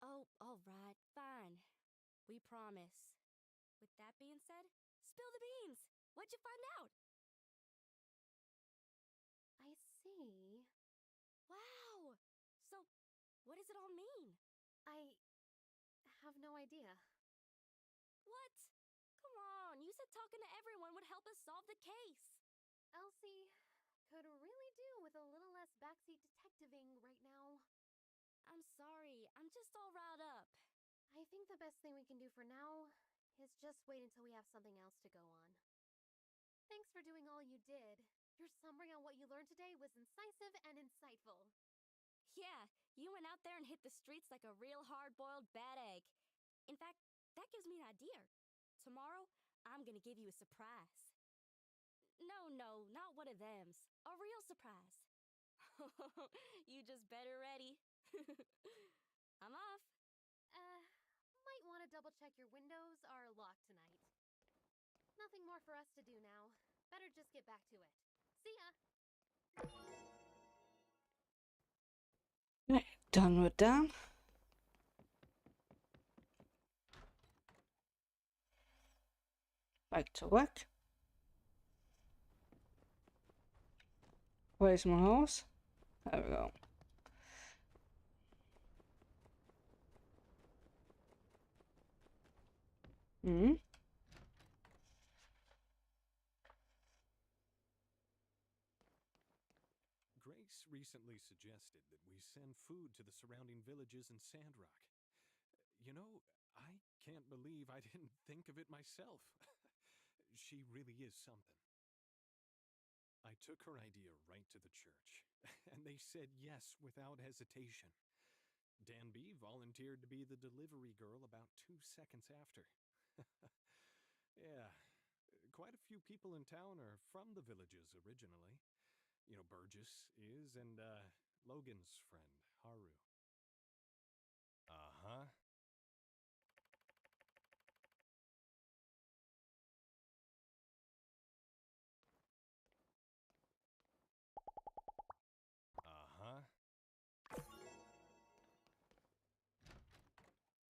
Oh, all right, fine. We promise. With that being said, spill the beans. What'd you find out? I see. Wow. So, what does it all mean? I have no idea. What? Come on, you said talking to everyone would help us solve the case. Elsie, could really do with a little less backseat detectiving right now. I'm sorry, I'm just all riled up. I think the best thing we can do for now is just wait until we have something else to go on. Thanks for doing all you did. Your summary on what you learned today was incisive and insightful. Yeah, you went out there and hit the streets like a real hard-boiled bad egg. In fact, that gives me an idea. Tomorrow, I'm gonna give you a surprise. No, not one of thems. A real surprise. You just better ready. I'm off. Might want to double check your windows are locked tonight. Nothing more for us to do now. Better just get back to it. See ya! Right, done with that. Back to work. Where's my horse? There we go. Grace recently suggested that we send food to the surrounding villages in Sandrock. You know, I can't believe I didn't think of it myself. She really is something. I took her idea right to the church, and they said yes without hesitation. Danby volunteered to be the delivery girl about 2 seconds after. Yeah, quite a few people in town are from the villages originally. You know, Burgess is, and Logan's friend, Haru. Uh-huh. Uh-huh.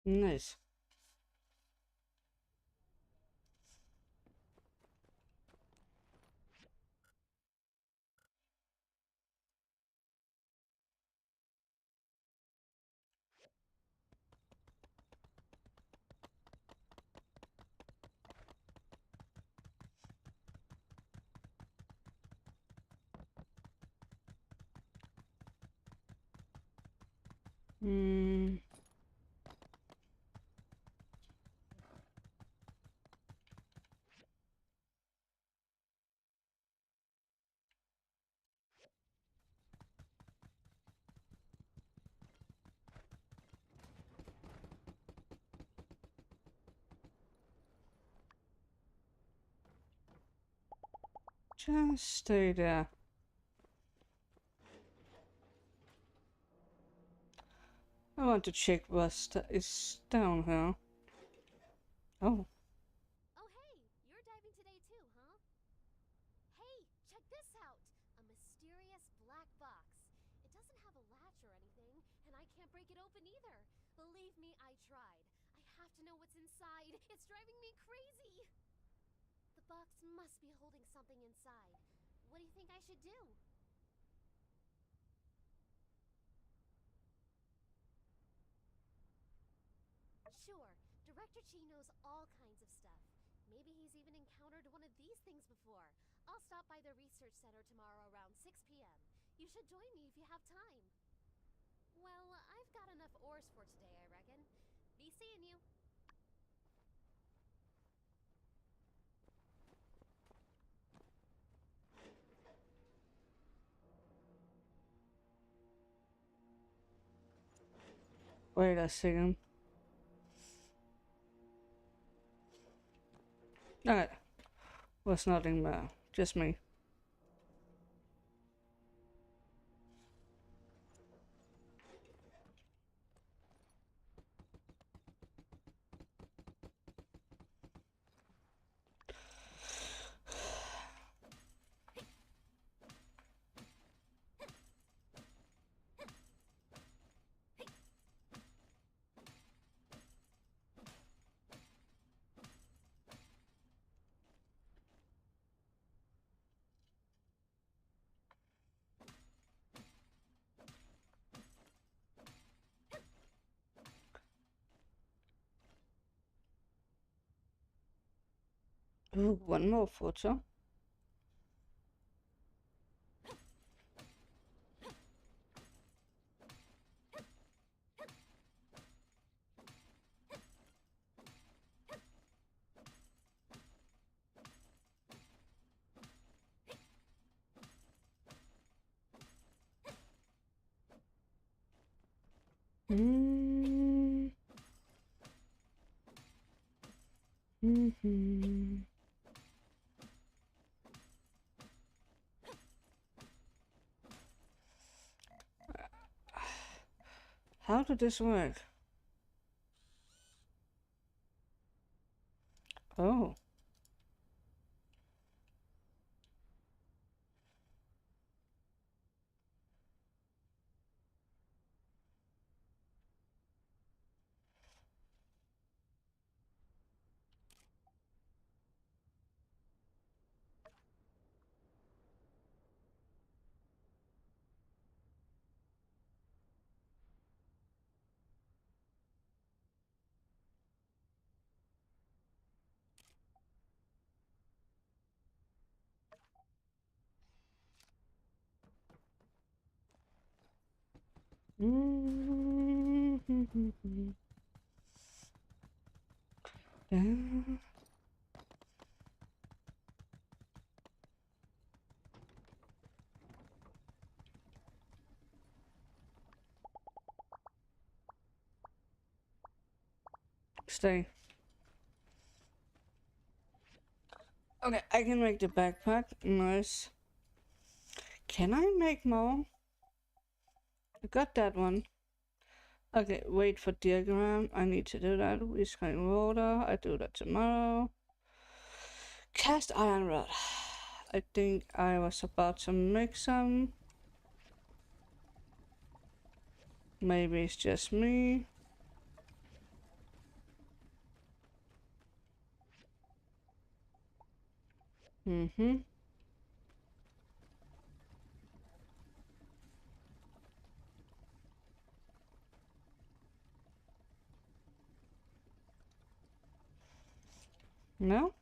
Nice. Just stay there. I want to check what is down here. Oh. Oh hey, you're diving today too, huh? Hey, check this out! A mysterious black box. It doesn't have a latch or anything, and I can't break it open either. Believe me, I tried. I have to know what's inside. It's driving me crazy! The box must be holding something inside. What do you think I should do? Sure, Director Chi knows all kinds of stuff. Maybe he's even encountered one of these things before. I'll stop by the research center tomorrow around 6 p.m. You should join me if you have time. Well, I've got enough ores for today, I reckon. Be seeing you. Wait a second. Alright. Was nothing there. Just me. Oh, one more photo. How did this work? Oh. Stay. Okay, I can make the backpack. Nice. Can I make more? I got that one. Okay, wait for diagram. I need to do that. Rescreen water. I do that tomorrow. Cast iron rod. I think I was about to make some. Maybe it's just me. No?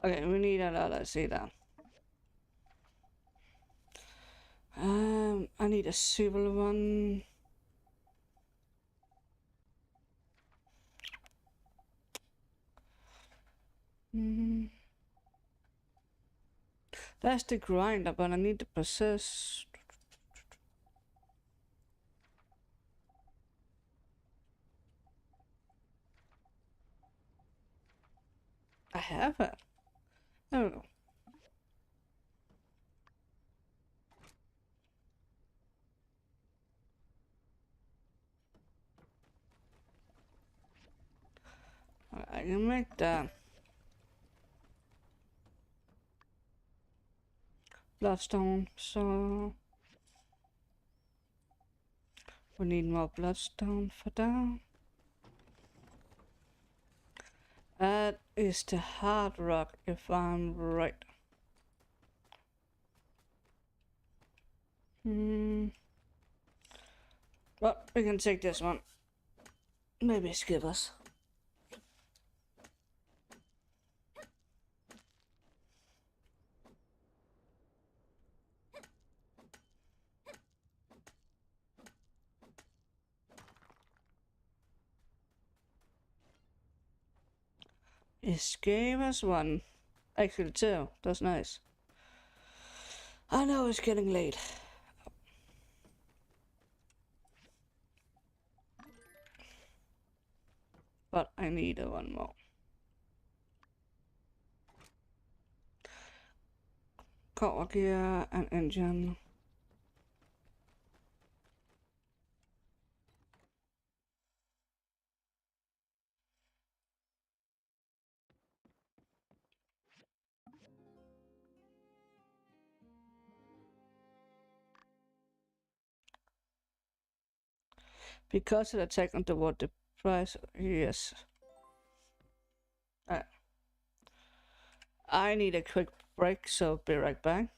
Okay, we need a lot. Let's see that. I need a civil one. That's the grinder, but I need the process. I have it. There we go. I can make that. Bloodstone, so we need more bloodstone for that. That is the hard rock, if I'm right. Well, we can take this one. Maybe skip us. It gave us one. Actually, two. That's nice. I know it's getting late. But I need one more. Copper gear and engine. Because of the attack on the water price, yes. I need a quick break, so be right back.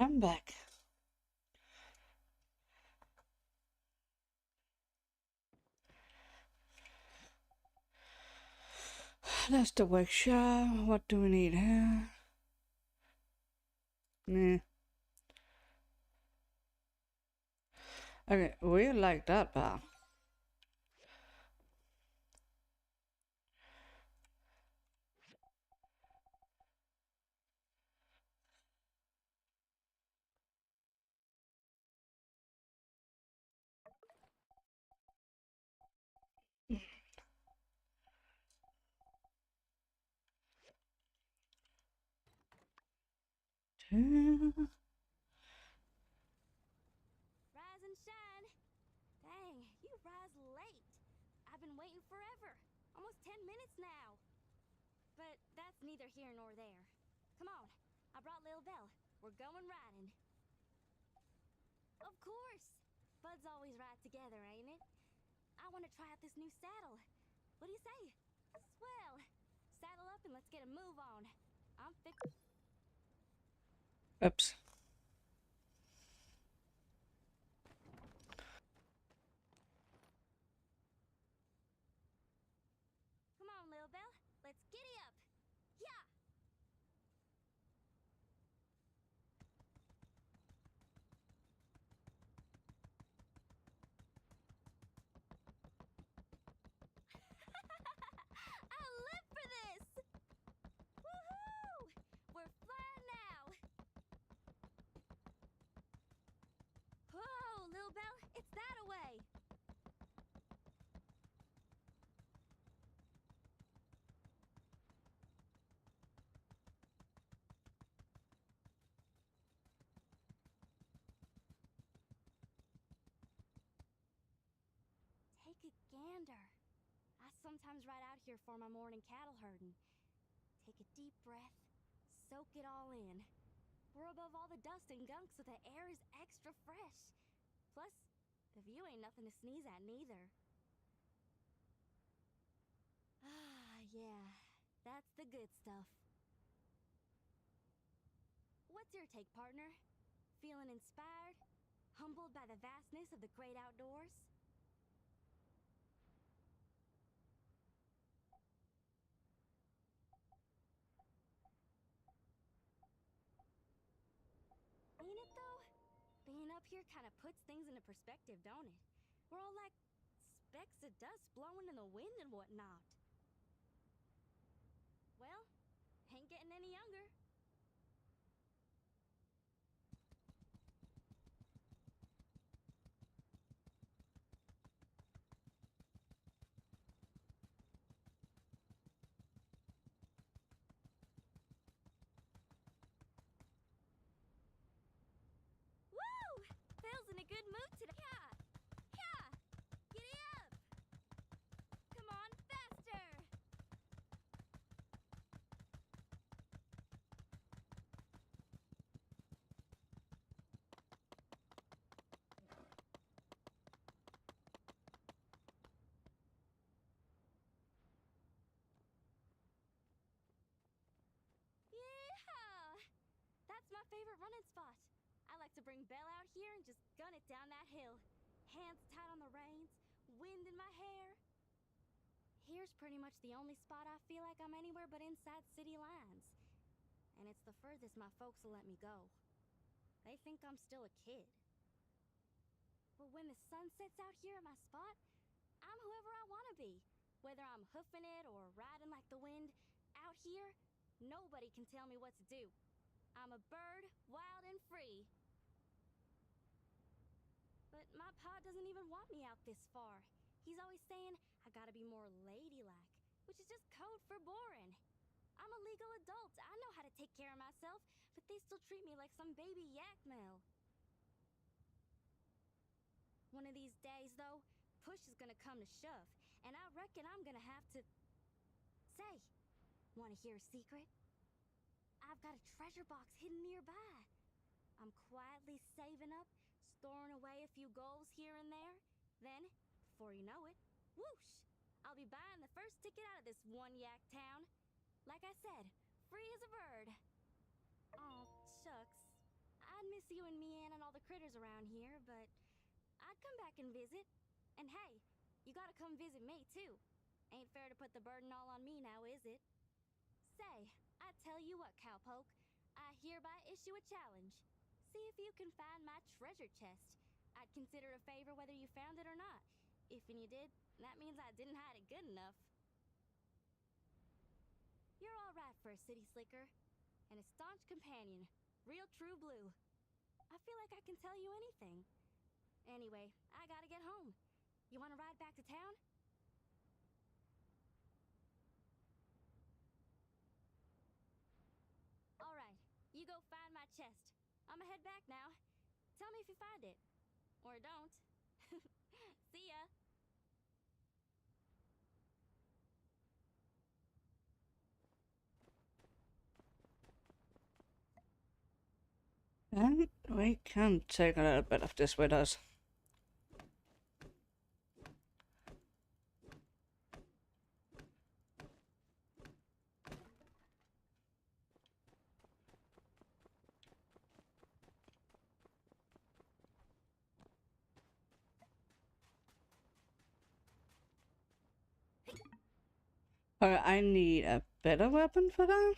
I'm back. That's the workshop. What do we need here? Nah. Okay, we like that bar. Rise and shine. Dang, you rise late. I've been waiting forever. Almost 10 minutes now. But that's neither here nor there. Come on, I brought Lil Belle. We're going riding. Of course. Buds always ride together, ain't it? I want to try out this new saddle. What do you say? Swell. Saddle up and let's get a move on. I'm fixing. Oops. Come on, Lil Belle. Let's giddy up. Yeah. I live for this. Woohoo! We're flying now. Whoa, Lil Belle, it's that away. Take a gander. I sometimes ride out here for my morning cattle herding. Take a deep breath, soak it all in. We're above all the dust and gunk, so the air is extra fresh. Plus, the view ain't nothing to sneeze at neither. Ah, yeah, that's the good stuff. What's your take, partner? Feeling inspired? Humbled by the vastness of the great outdoors? Ain't it though? Being up here kind of puts things into perspective, don't it? We're all like specks of dust blowing in the wind and whatnot. Well, ain't getting any younger. Woo! Phil's in a good mood today. Yeah! Yeah! Giddy up! Come on, faster! Yeehaw! That's my favorite running spot. I like to bring Belle out here and just gun it down that hill. Hands tight on the reins, wind in my hair. Here's pretty much the only spot I feel like I'm anywhere but inside city lines. And it's the furthest my folks will let me go. They think I'm still a kid. But when the sun sets out here at my spot, I'm whoever I want to be. Whether I'm hoofing it or riding like the wind, out here, nobody can tell me what to do. I'm a bird, wild and free. But my pa doesn't even want me out this far. He's always saying I gotta be more ladylike, which is just code for boring. I'm a legal adult. I know how to take care of myself, but they still treat me like some baby yak male. One of these days, though, push is gonna come to shove, and I reckon I'm gonna have to... Say, wanna hear a secret? I've got a treasure box hidden nearby. I'm quietly saving up, storing away a few goals here and there. Then, before you know it, whoosh! I'll be buying the first ticket out of this one yak town. Like I said, free as a bird. Aw, shucks. I you and Mian and all the critters around here, but I'd come back and visit. And hey, you gotta come visit me, too. Ain't fair to put the burden all on me now, is it? Say, I tell you what, Cowpoke, I hereby issue a challenge. See if you can find my treasure chest. I'd consider it a favor whether you found it or not. If you did, that means I didn't hide it good enough. You're all right for a city slicker, and a staunch companion, real true blue. I feel like I can tell you anything. Anyway, I gotta get home. You wanna ride back to town? Alright, you go find my chest. I'ma head back now. Tell me if you find it. Or don't. See ya! And we can take a little bit of this with us. Okay, I need a better weapon for that.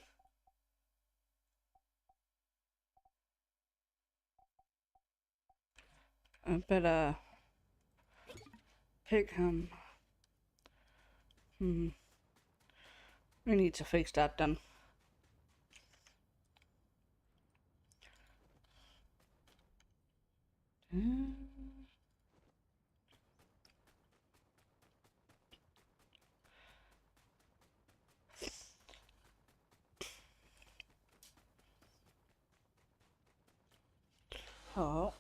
I better pick him. We need to fix that then. Oh.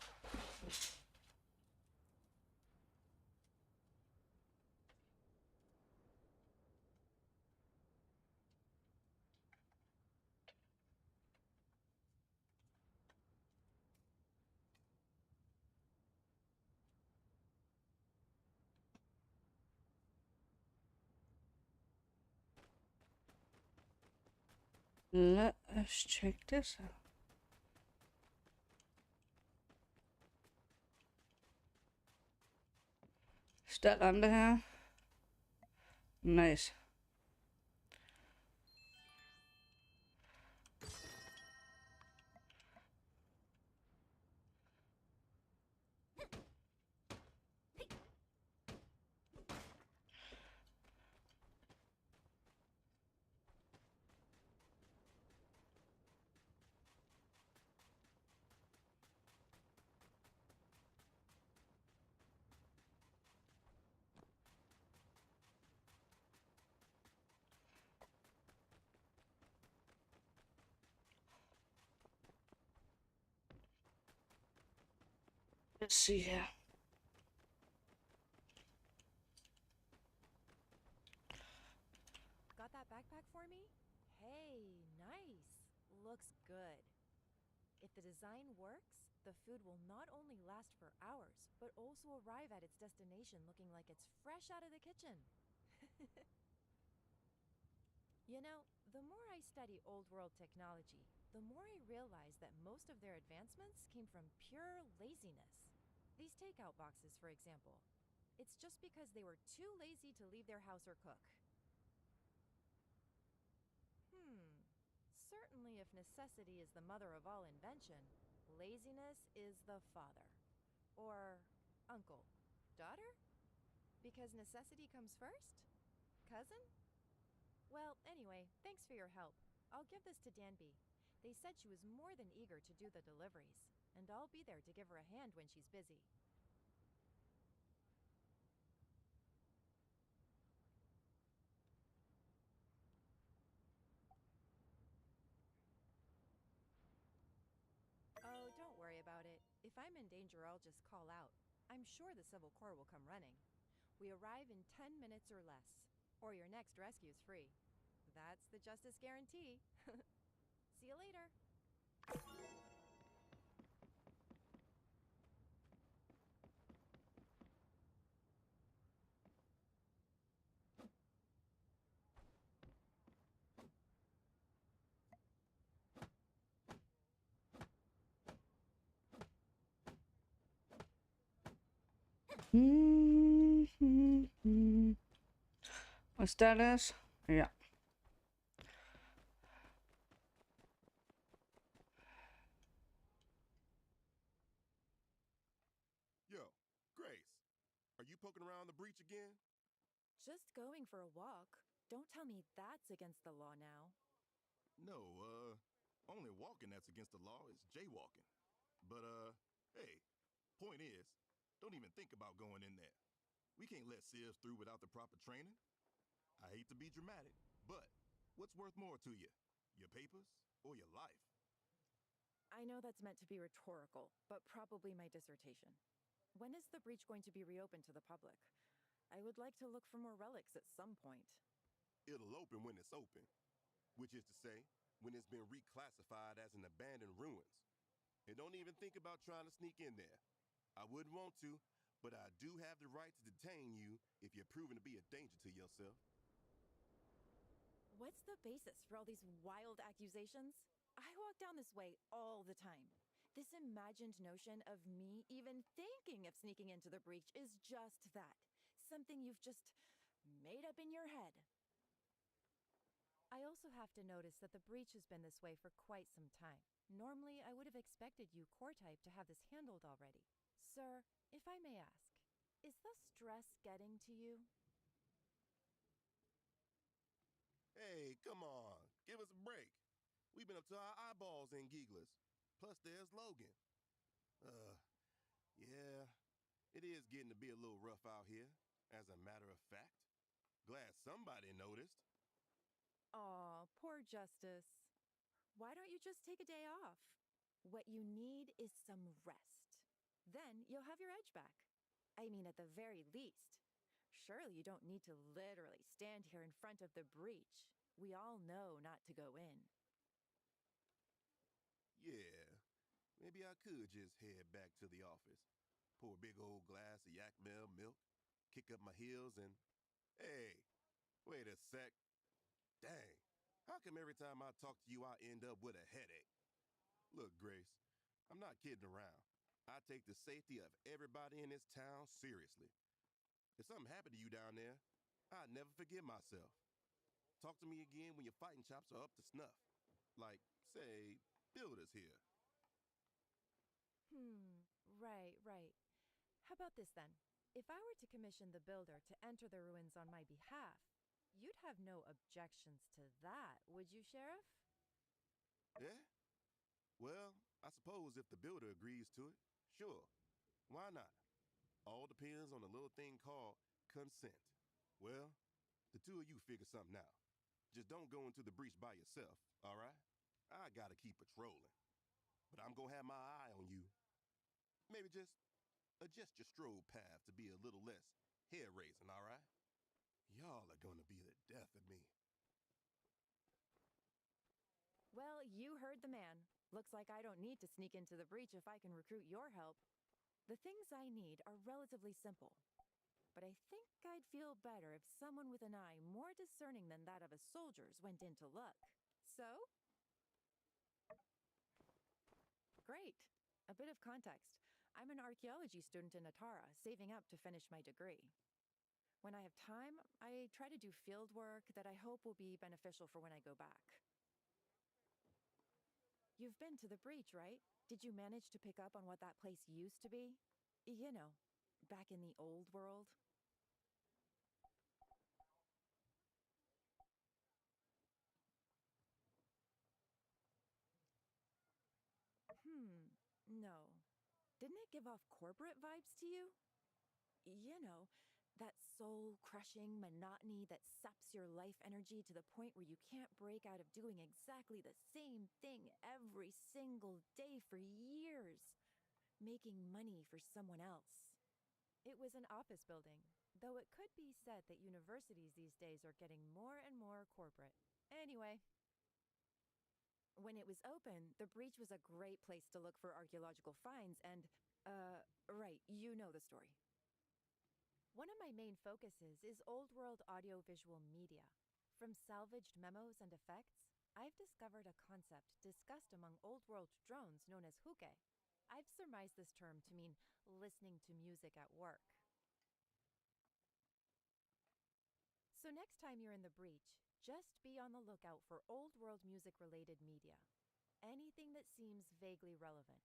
Let us check this out. Is that under here? Nice. Let's see here. Got that backpack for me? Hey, nice. Looks good. If the design works, the food will not only last for hours, but also arrive at its destination looking like it's fresh out of the kitchen. You know, the more I study old world technology, the more I realize that most of their advancements came from pure laziness. These takeout boxes, for example. It's just because they were too lazy to leave their house or cook. Certainly if necessity is the mother of all invention, laziness is the father. Or uncle. Daughter? Because necessity comes first? Cousin? Well, anyway, thanks for your help. I'll give this to Danby. They said she was more than eager to do the deliveries, and I'll be there to give her a hand when she's busy. Oh, don't worry about it. If I'm in danger, I'll just call out. I'm sure the Civil Corps will come running. We arrive in 10 minutes or less, or your next rescue's free. That's the Justice Guarantee. See you later. My status? Yeah. Yo, Grace, are you poking around the breach again? Just going for a walk. Don't tell me that's against the law now. No, only walking that's against the law is jaywalking. But, hey, point is, don't even think about going in there. We can't let Sieves through without the proper training. I hate to be dramatic, but what's worth more to you? Your papers or your life? I know that's meant to be rhetorical, but probably my dissertation. When is the breach going to be reopened to the public? I would like to look for more relics at some point. It'll open when it's open, which is to say, when it's been reclassified as an abandoned ruins. And don't even think about trying to sneak in there. I wouldn't want to, but I do have the right to detain you if you're proven to be a danger to yourself. What's the basis for all these wild accusations? I walk down this way all the time. This imagined notion of me even thinking of sneaking into the breach is just that. Something you've just made up in your head. I also have to notice that the breach has been this way for quite some time. Normally, I would have expected you, core type, to have this handled already. Sir, if I may ask, is the stress getting to you? Hey, come on, give us a break. We've been up to our eyeballs in Geeglas. Plus, there's Logan. Yeah, it is getting to be a little rough out here, as a matter of fact. Glad somebody noticed. Aw, poor Justice. Why don't you just take a day off? What you need is some rest. Then you'll have your edge back. I mean, at the very least. Surely you don't need to literally stand here in front of the breach. We all know not to go in. Yeah, maybe I could just head back to the office, pour a big old glass of yak milk, kick up my heels, and... Hey, wait a sec. Dang, how come every time I talk to you I end up with a headache? Look, Grace, I'm not kidding around. I take the safety of everybody in this town seriously. If something happened to you down there, I'd never forgive myself. Talk to me again when your fighting chops are up to snuff. Like, say, builders here. Right. How about this then? If I were to commission the builder to enter the ruins on my behalf, you'd have no objections to that, would you, Sheriff? Yeah? Well, I suppose if the builder agrees to it, sure. Why not? All depends on a little thing called consent. Well, the two of you figure something out. Just don't go into the breach by yourself, all right? I gotta keep patrolling. But I'm gonna have my eye on you. Maybe just adjust your stroll path to be a little less hair-raising, all right? Y'all are gonna be the death of me. Well, you heard the man. Looks like I don't need to sneak into the breach if I can recruit your help. The things I need are relatively simple. But I think I'd feel better if someone with an eye more discerning than that of a soldier's went in to look. So? Great. A bit of context. I'm an archaeology student in Atara, saving up to finish my degree. When I have time, I try to do field work that I hope will be beneficial for when I go back. You've been to the breach, right? Did you manage to pick up on what that place used to be? You know, back in the old world? No. Didn't it give off corporate vibes to you? You know, that soul-crushing monotony that saps your life energy to the point where you can't break out of doing exactly the same thing every single day for years, making money for someone else. It was an office building, though it could be said that universities these days are getting more and more corporate. Anyway. When it was open, the breach was a great place to look for archaeological finds and, right, you know the story. One of my main focuses is old-world audiovisual media. From salvaged memos and effects, I've discovered a concept discussed among old-world drones known as huke. I've surmised this term to mean listening to music at work. So next time you're in the breach, just be on the lookout for old world music related media. Anything that seems vaguely relevant.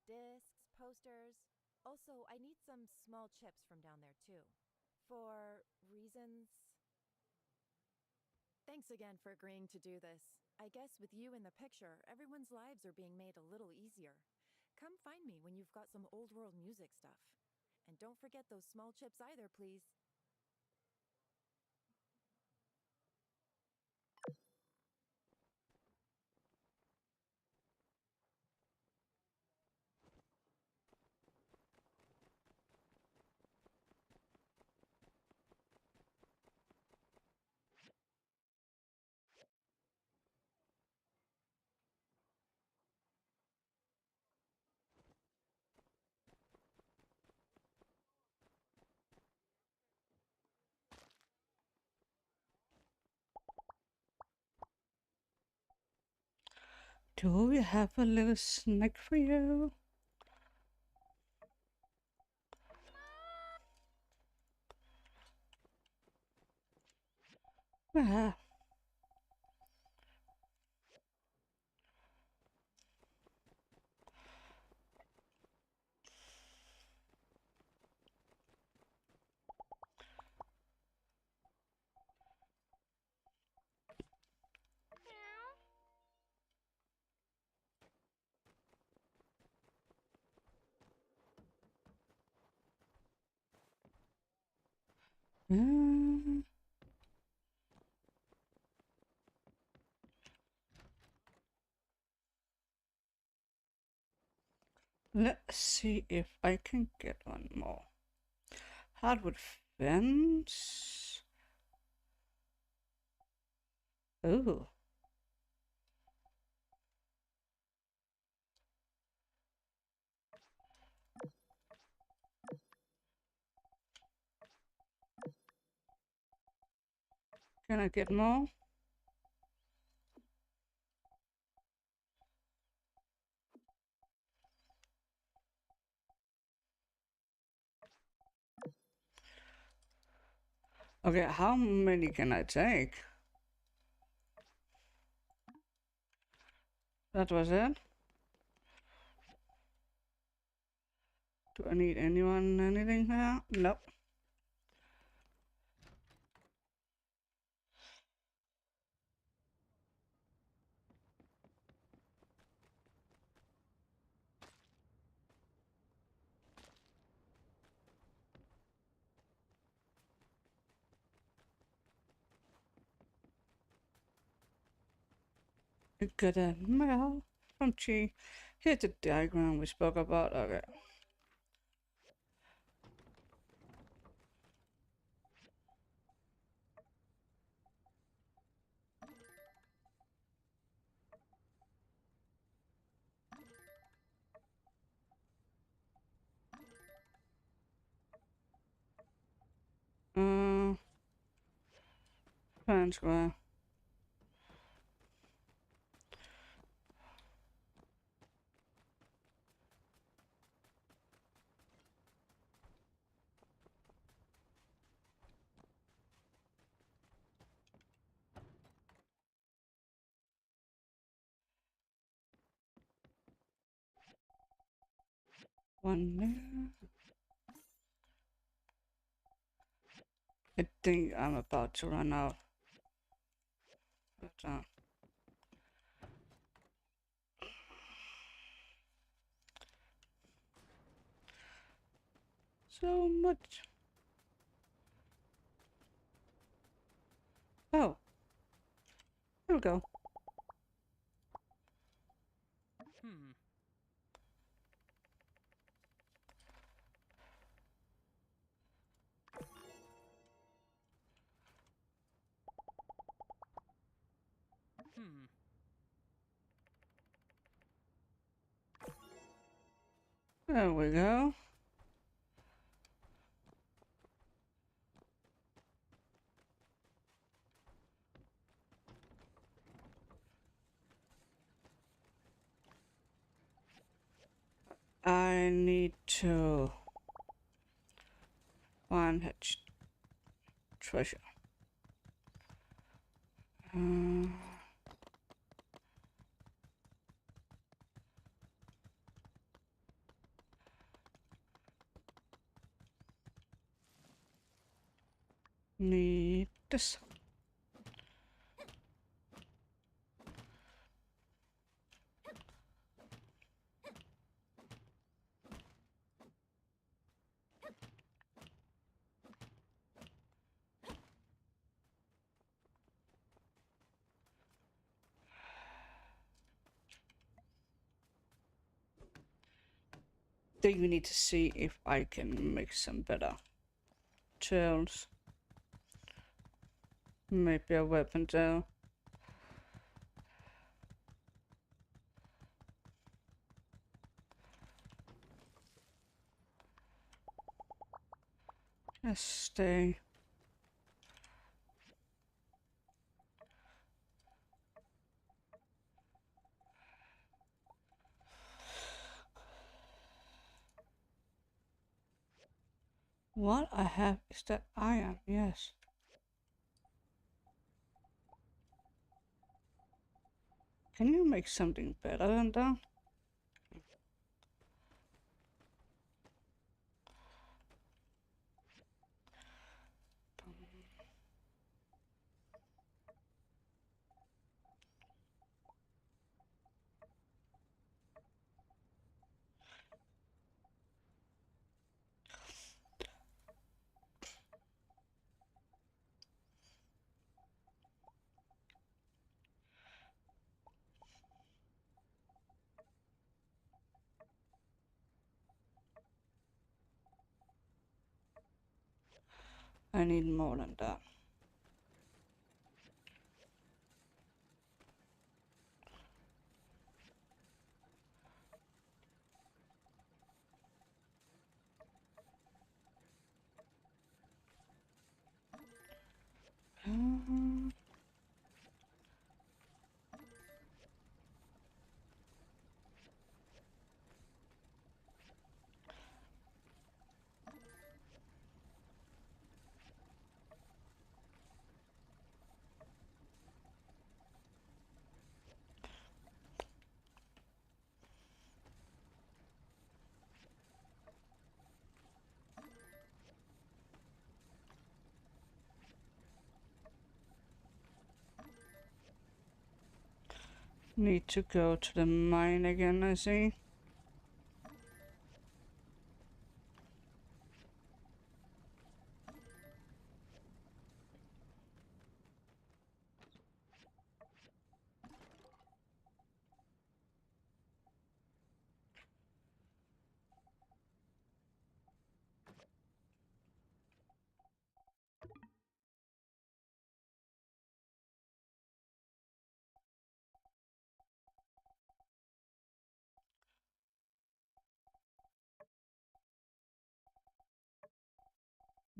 Discs, posters. Also, I need some small chips from down there too. For reasons. Thanks again for agreeing to do this. I guess with you in the picture, everyone's lives are being made a little easier. Come find me when you've got some old world music stuff. And don't forget those small chips either, please. Do we have a little snack for you? Ah. Let's see if I can get one more. Hardwood fence. Ooh. Can I get more? Okay, how many can I take? That was it? Do I need anything here? Nope. Got a mail from Chi. Here's the diagram we spoke about. Okay. Fan square. One there. I think I'm about to run out. But, so much. Oh. Here we go. There we go. I need to find treasure. Need this. Then we need to see if I can make some better tools. Maybe a weapon tool. Just stay. What I have is that iron, yes. Can you make something better than that? I need more than that. Need to go to the mine again, I see.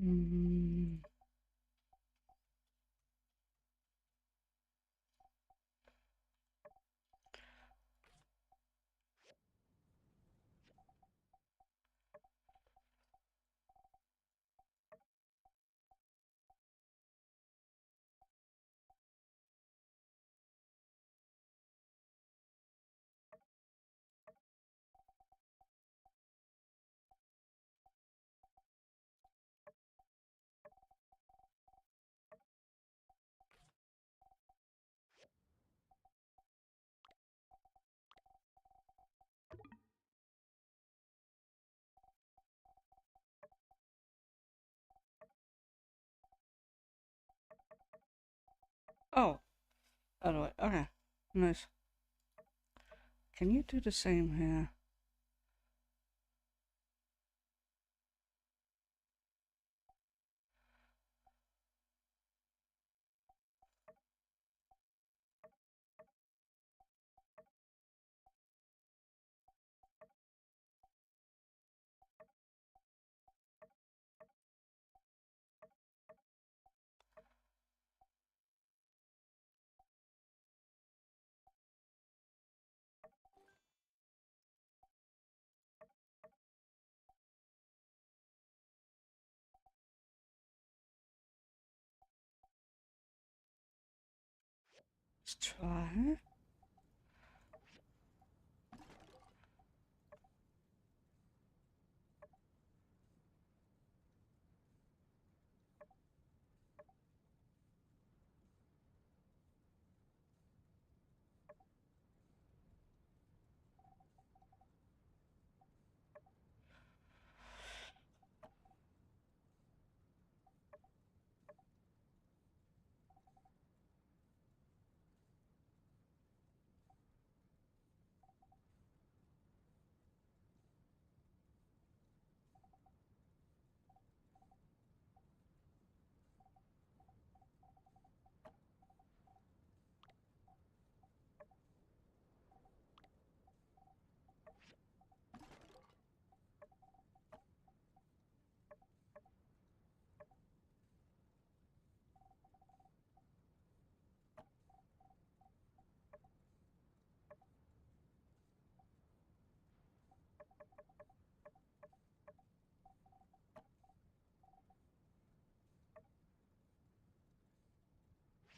Mm. Oh, other way. Okay, nice. Can you do the same here? Let's try.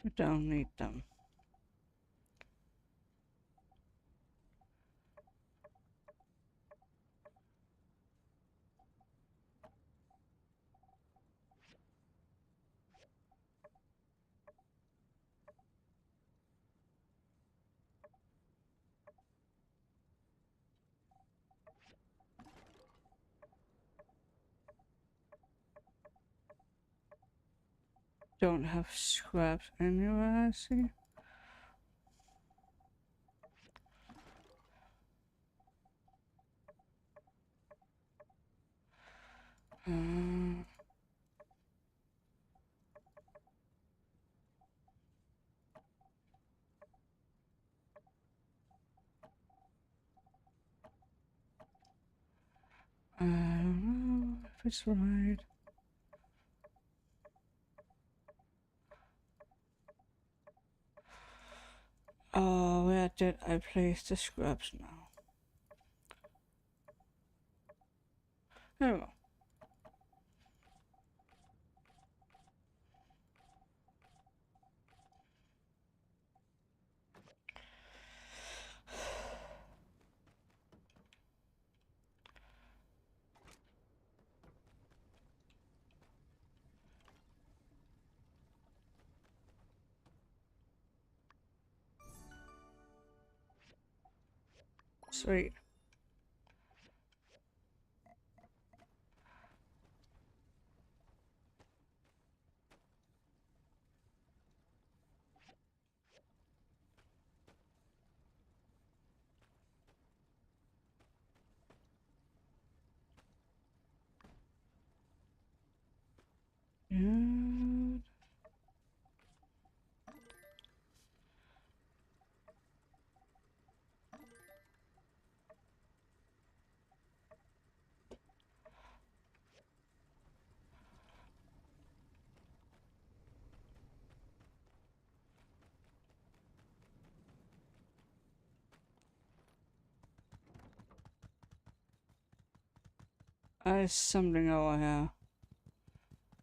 We don't need them. Don't have scraps anywhere, I see. I don't know if it's right. Oh, where did I place the scraps now? There we go. Sweet. Good. There's something over here.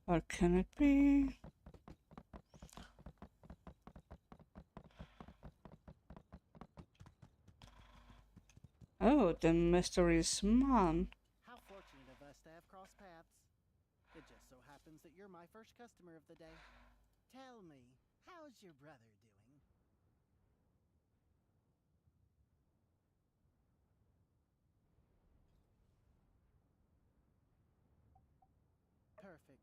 What can it be? Oh, the mystery's man. How fortunate of us to have crossed paths. It just so happens that you're my first customer of the day. Tell me, how's your brother doing? Perfect.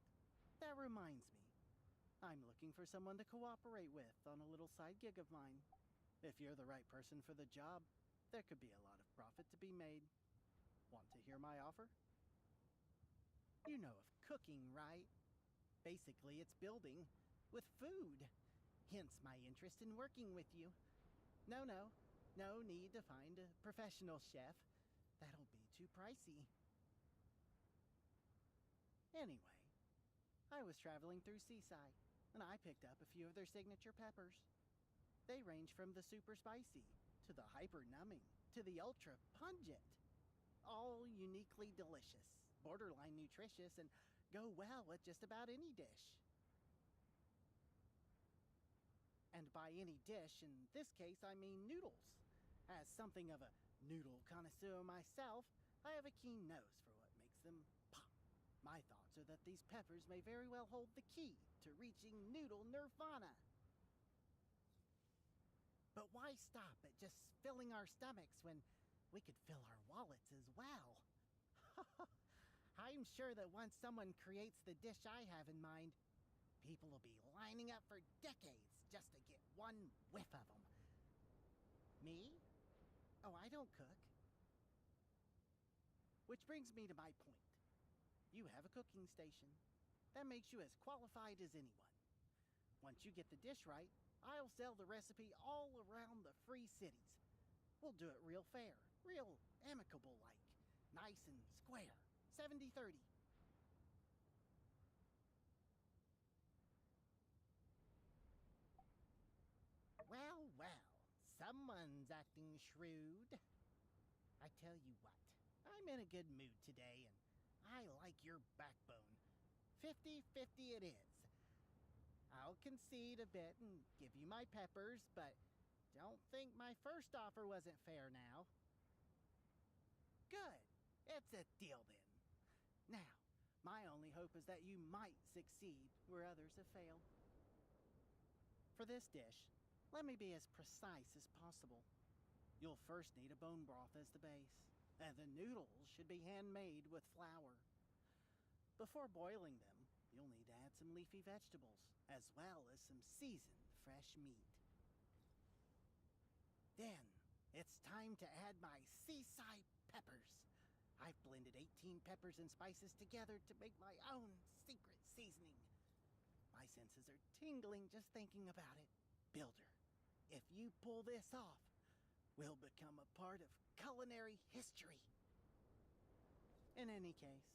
That reminds me. I'm looking for someone to cooperate with on a little side gig of mine. If you're the right person for the job, there could be a lot of profit to be made. Want to hear my offer? You know of cooking, right? Basically, it's building with food. Hence my interest in working with you. No need to find a professional chef. That'll be too pricey. Anyway, I was traveling through Seaside, and I picked up a few of their signature peppers. They range from the super spicy, to the hyper numbing, to the ultra pungent. All uniquely delicious, borderline nutritious, and go well with just about any dish. And by any dish, in this case, I mean noodles. As something of a noodle connoisseur myself, I have a keen nose for what makes them pop. My thoughts are that these peppers may very well hold the key to reaching noodle nirvana. But why stop at just filling our stomachs when we could fill our wallets as well? I'm sure that once someone creates the dish I have in mind, people will be lining up for decades just to get one whiff of them. Me? Oh, I don't cook. Which brings me to my point. You have a cooking station. That makes you as qualified as anyone. Once you get the dish right, I'll sell the recipe all around the free cities. We'll do it real fair, real amicable like. Nice and square. 70-30. Well, well, someone's acting shrewd. I tell you what, I'm in a good mood today, and I like your backbone. 50-50 it is. I'll concede a bit and give you my peppers, but don't think my first offer wasn't fair now. Good. It's a deal then. Now, my only hope is that you might succeed where others have failed. For this dish, let me be as precise as possible. You'll first need a bone broth as the base, and the noodles should be handmade with flour. Before boiling them, you'll need to add some leafy vegetables, as well as some seasoned fresh meat. Then, it's time to add my seaside peppers. I've blended 18 peppers and spices together to make my own secret seasoning. My senses are tingling just thinking about it. Builder, if you pull this off, we'll become a part of culinary history. In any case,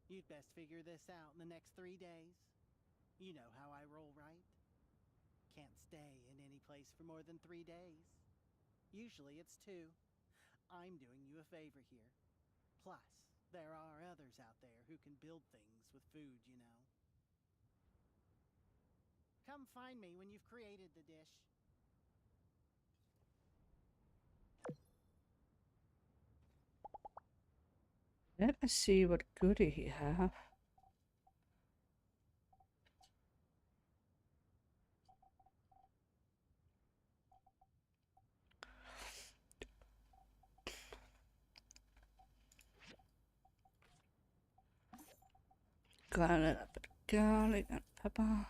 you'd best figure this out in the next 3 days. You know how I roll, right? Can't stay in any place for more than 3 days. Usually it's 2. I'm doing you a favor here. Plus, there are others out there who can build things with food, you know. Come find me when you've created the dish. Let us see what goodie he have. Got a little bit of garlic and pepper.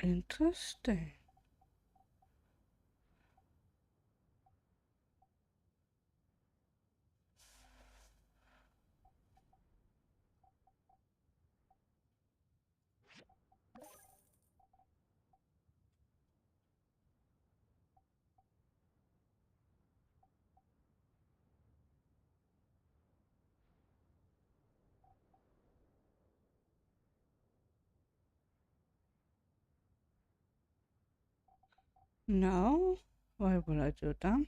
Interesting. No? Why would I do that?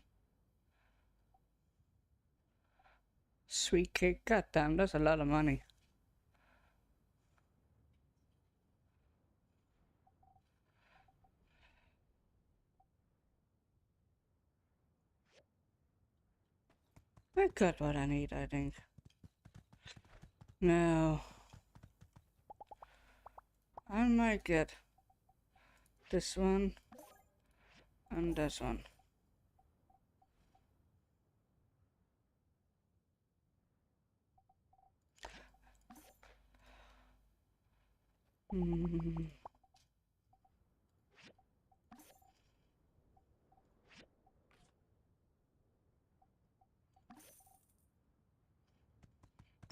Sweet cake, goddamn, that's a lot of money. I got what I need, I think. Now, I might get this one and this one.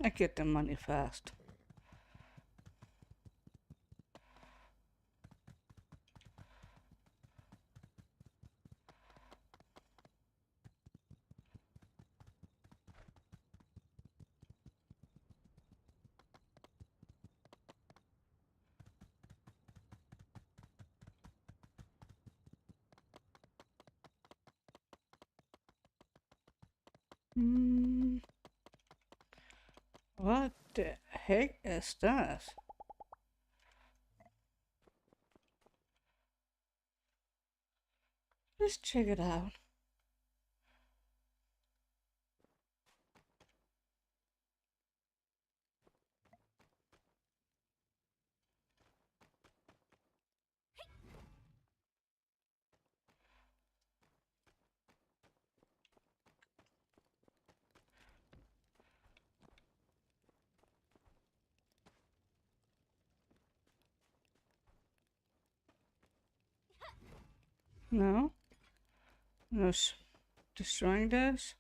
I get the money fast. What the heck is that? Let's check it out. No? No destroying this?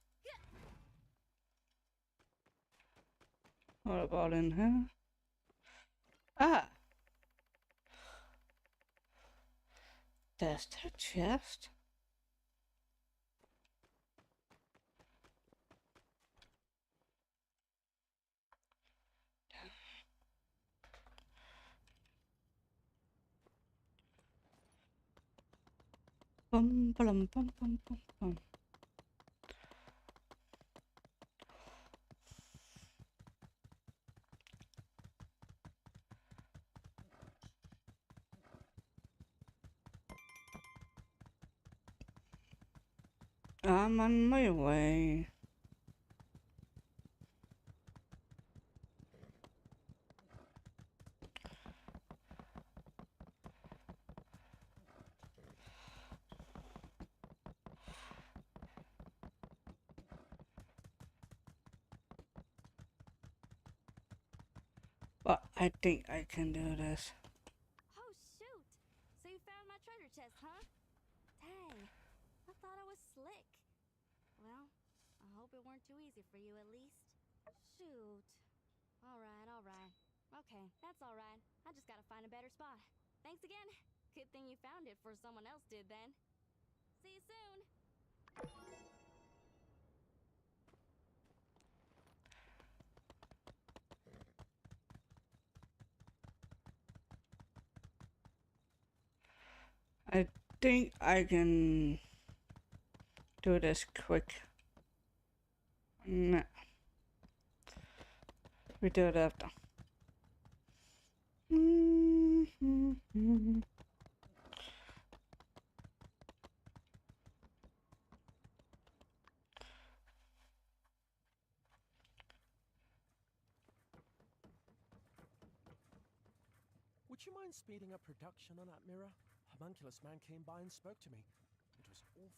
What about in here? Ah! There's the chest. Bum bum bum bum bum bum. I'm on my way. But I think I can do this. Oh, shoot! So you found my treasure chest, huh? Dang, I thought I was slick. Well, I hope it weren't too easy for you at least. Shoot. Alright. Okay, that's alright. I just gotta find a better spot. Thanks again. Good thing you found it before someone else did then. See you soon! I think I can do this quick. Nah. We do it after. Would you mind speeding up production on that mirror? Homunculus man came by and spoke to me. It was awful.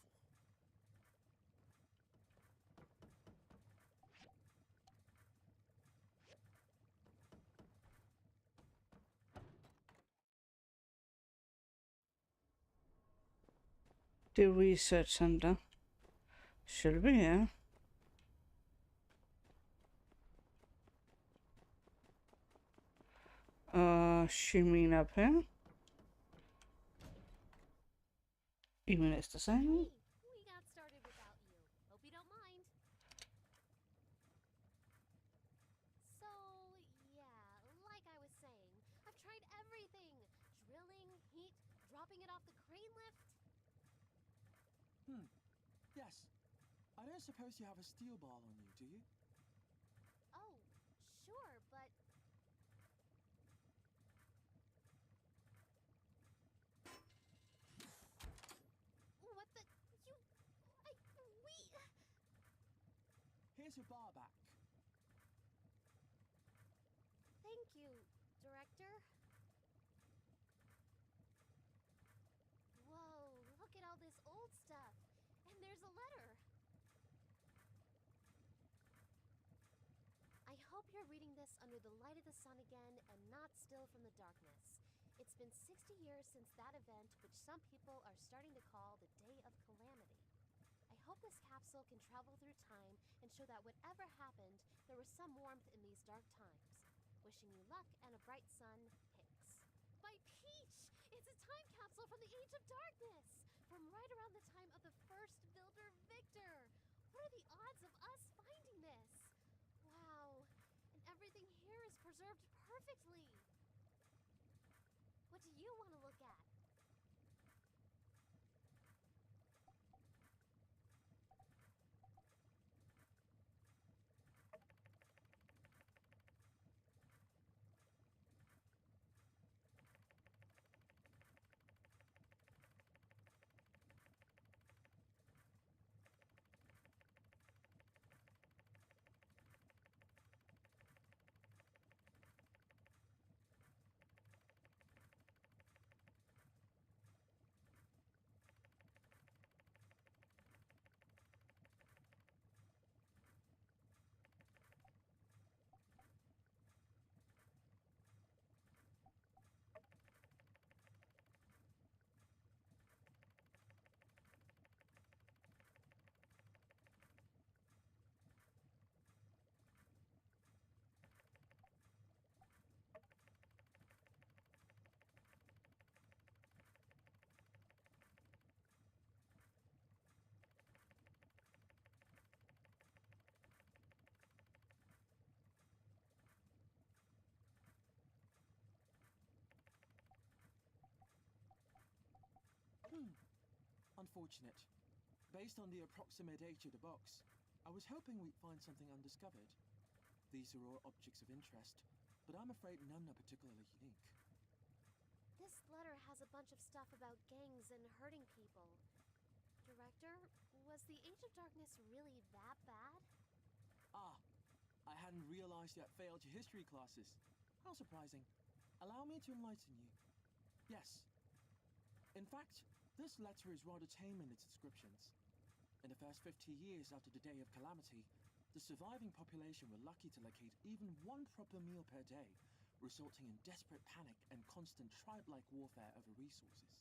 The research center. Should be here. She mean up here? Even it's the same? Hey, we got started without you. Hope you don't mind. So, yeah, like I was saying, I've tried everything. Drilling, heat, dropping it off the crane lift. Yes. I don't suppose you have a steel ball on you, do you? Oh, sure, but... What the... You... we... Here's your bar back. Thank you, Director. Whoa, look at all this old stuff. And there's a letter. I hope you're reading this under the light of the sun again and not still from the darkness. It's been 60 years since that event, which some people are starting to call the Day of Calamity. I hope this capsule can travel through time and show that whatever happened, there was some warmth in these dark times. Wishing you luck and a bright sun, Hicks. By Peach! It's a time capsule from the Age of Darkness! From right around the time of the first Builder Victor! What are the odds of us finding this? Wow, and everything here is preserved perfectly! What do you want to look at? unfortunate. Based on the approximate age of the box, I was hoping we'd find something undiscovered. These are all objects of interest, but I'm afraid none are particularly unique. This letter has a bunch of stuff about gangs and hurting people. Director, was the Age of Darkness really that bad? Ah, I hadn't realized you had failed your history classes. How surprising. Allow me to enlighten you. Yes. In fact, this letter is rather tame in its descriptions. In the first 50 years after the Day of Calamity, the surviving population were lucky to locate even one proper meal per day, resulting in desperate panic and constant tribe-like warfare over resources.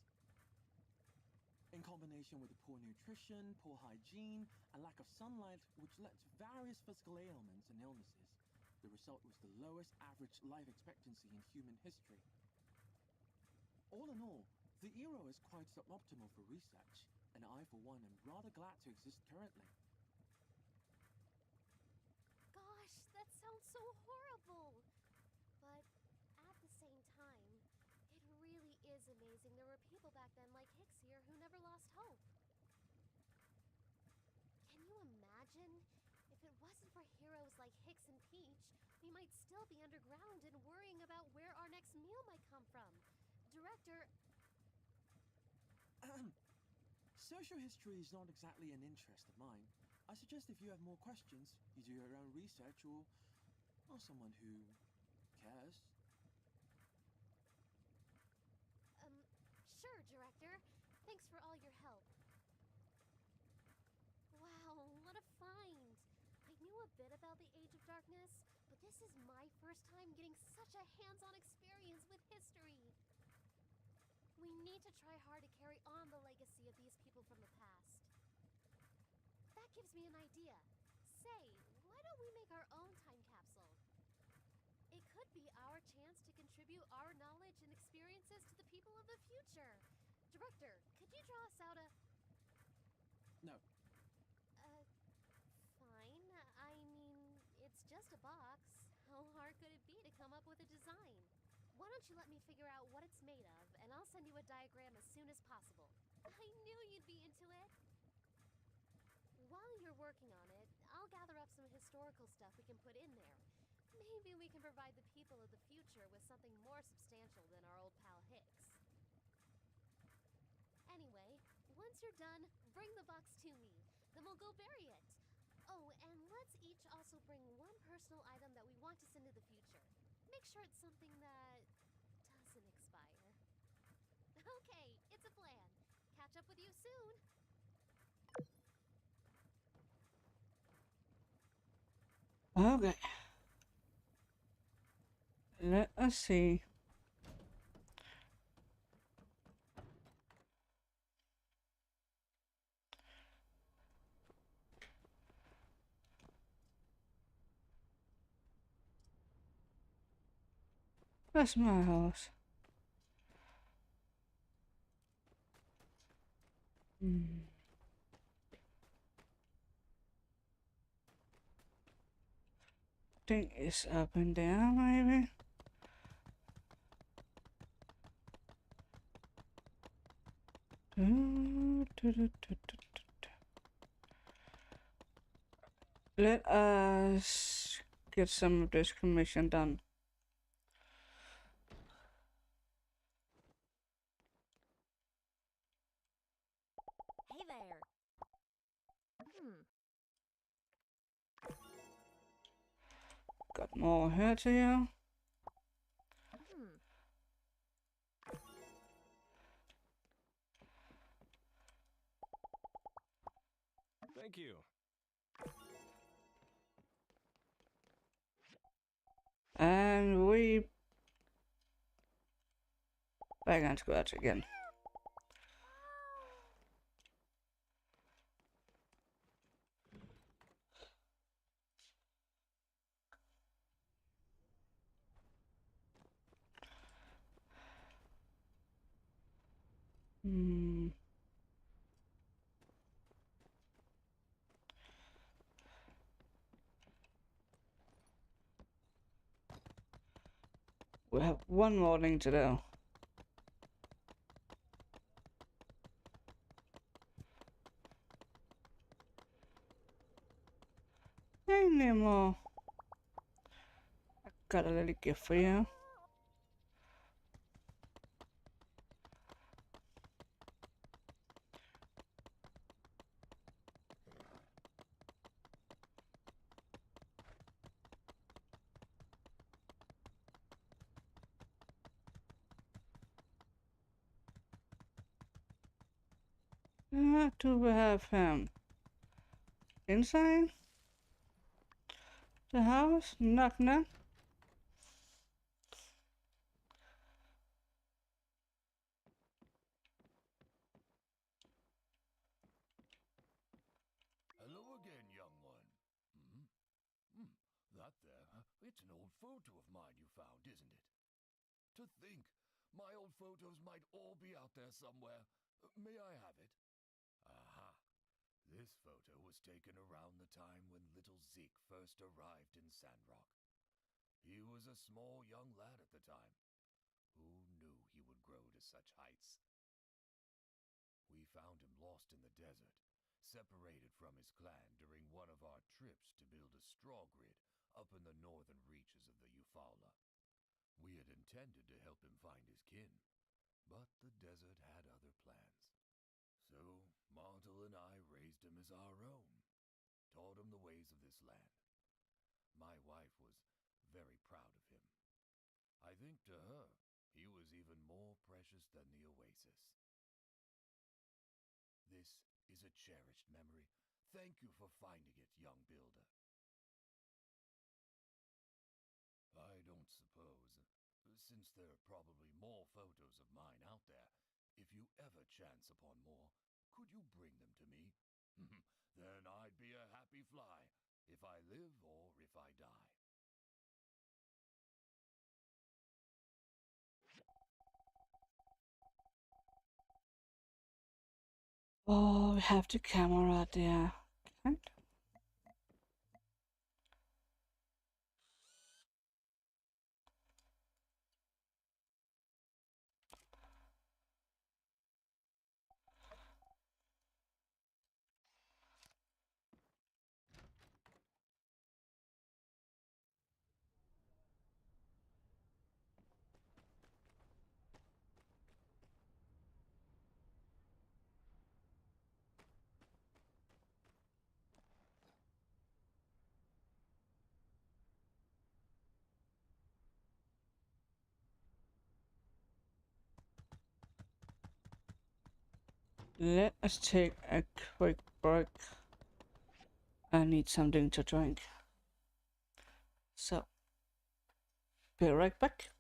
In combination with the poor nutrition, poor hygiene, and lack of sunlight, which led to various physical ailments and illnesses, the result was the lowest average life expectancy in human history. All in all, the era is quite suboptimal for research, and I, for one, am rather glad to exist currently. Gosh, that sounds so horrible! But at the same time, it really is amazing there were people back then like Hicks here who never lost hope. Can you imagine? If it wasn't for heroes like Hicks and Peach, we might still be underground and worrying about where our next meal might come from. Director... Social history is not exactly an interest of mine. I suggest if you have more questions, you do your own research or someone who cares. Sure, Director. Thanks for all your help. Wow, what a find! I knew a bit about the Age of Darkness, but this is my first time getting such a hands-on experience with history. We need to try hard to carry on the legacy of these people from the past. That gives me an idea. Say, why don't we make our own time capsule? It could be our chance to contribute our knowledge and experiences to the people of the future. Director, could you draw us out a... No. Fine. I mean, it's just a box. How hard could it be to come up with a design? Why don't you let me figure out what it's made of, and I'll send you a diagram as soon as possible. I knew you'd be into it! While you're working on it, I'll gather up some historical stuff we can put in there. Maybe we can provide the people of the future with something more substantial than our old pal Hicks. Anyway, once you're done, bring the box to me. Then we'll go bury it. Oh, and let's each also bring one personal item that we want to send to the future. Make sure it's something that doesn't expire. Okay, it's a plan. Catch up with you soon. Okay. Let us see. That's my house. Think it's up and down, maybe. Let us get some of this commission done. Hey there. Got more here to you. Thank you. And we back on scratch again. We have one more thing to do. Hey, Nemo. I got a little gift for you. Do we have him inside the house? Knock knock. Hello again, young one. That there, it's an old photo of mine you found, isn't it? To think, my old photos might all be out there somewhere. May I have it? Aha. This photo was taken around the time when little Zeke first arrived in Sandrock. He was a small young lad at the time. Who knew he would grow to such heights? We found him lost in the desert, separated from his clan during one of our trips to build a straw grid up in the northern reaches of the Eufaula. We had intended to help him find his kin, but the desert had other plans. So, Montel and I raised him as our own, taught him the ways of this land. My wife was very proud of him. I think to her, he was even more precious than the oasis. This is a cherished memory. Thank you for finding it, young builder. I don't suppose, since there are probably more photos of mine out there, if you ever chance upon more, could you bring them to me? Then I'd be a happy fly, if I live or if I die. Oh, we have the camera there. Okay. Let us take a quick break. I need something to drink. So, be right back.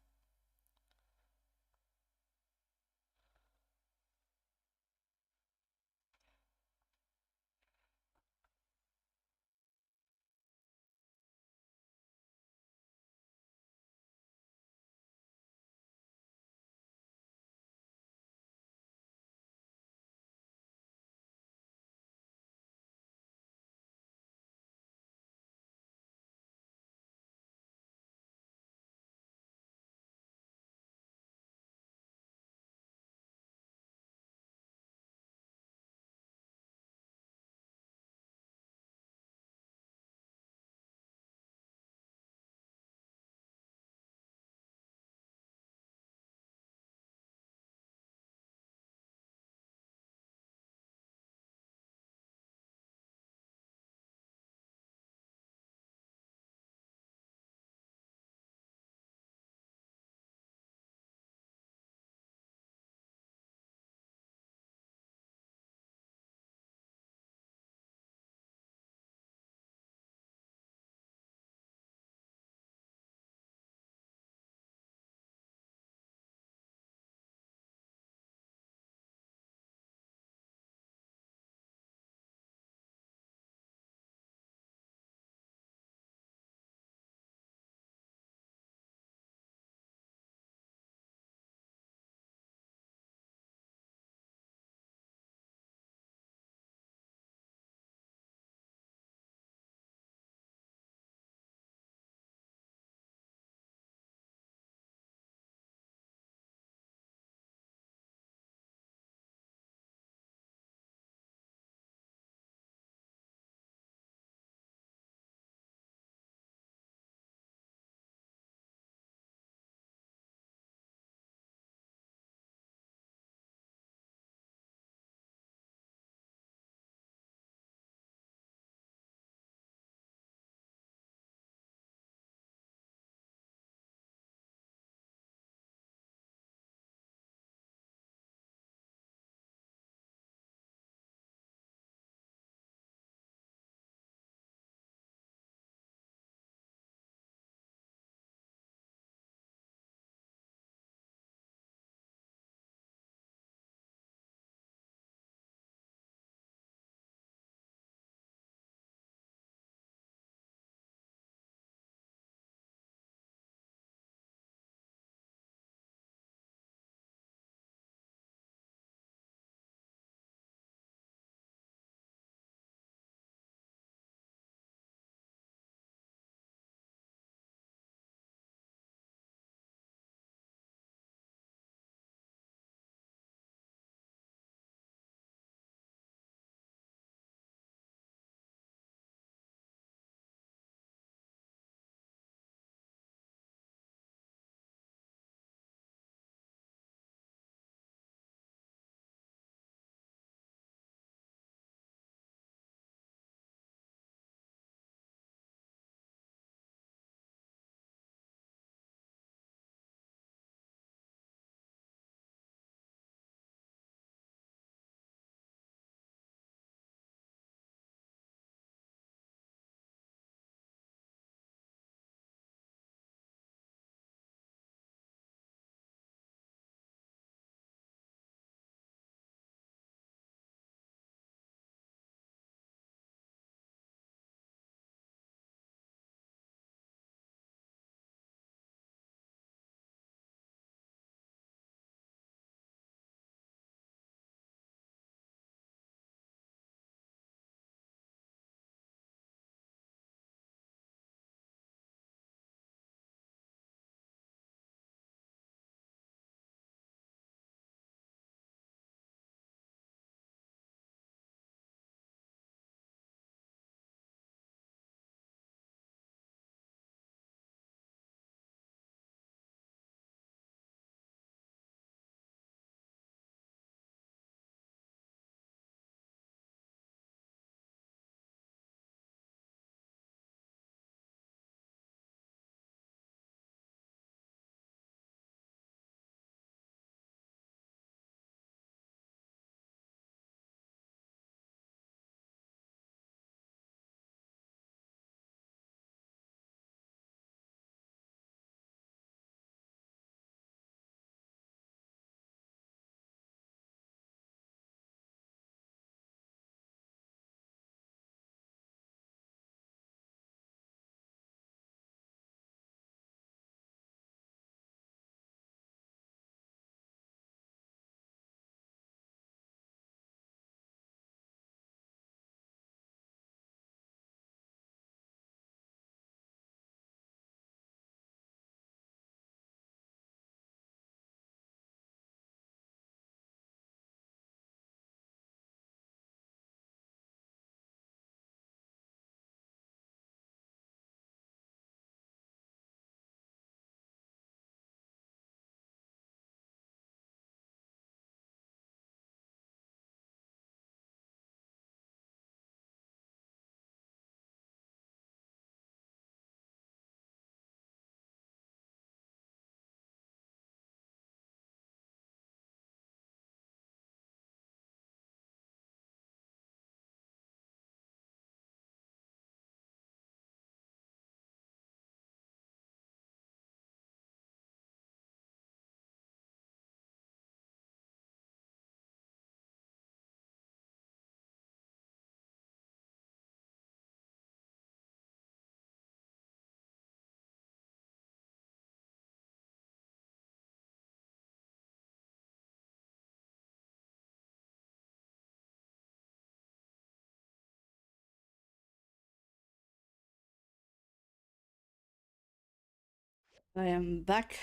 I am back.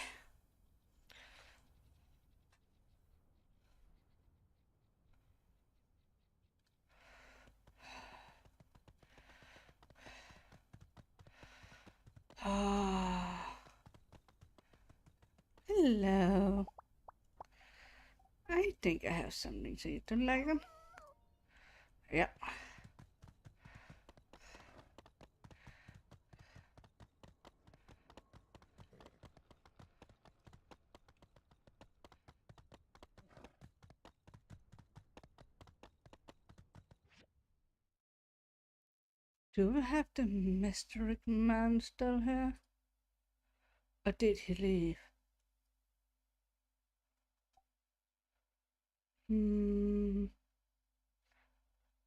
Hello. I think I have something so you don't like them. Yeah. Do we have the Mysteric Man still here? Or did he leave?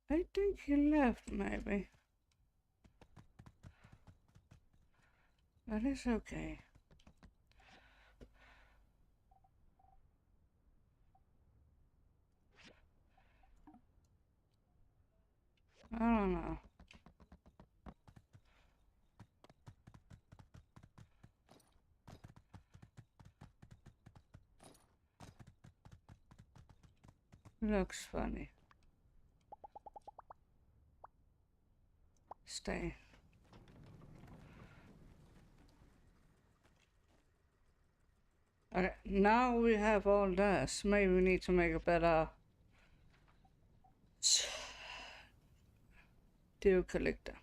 I think he left, maybe. That is okay. I don't know. Looks funny. Stay. Okay, now we have all this. Maybe we need to make a better deal collector.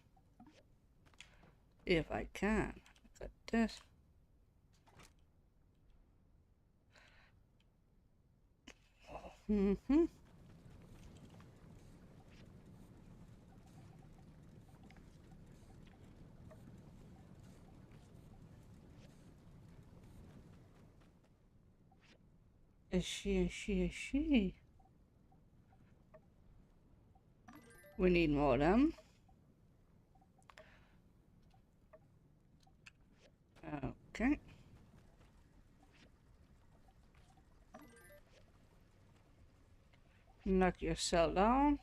If I can. Got this. Mm-hmm. Is she? We need more of them. Okay. Knock your cell down.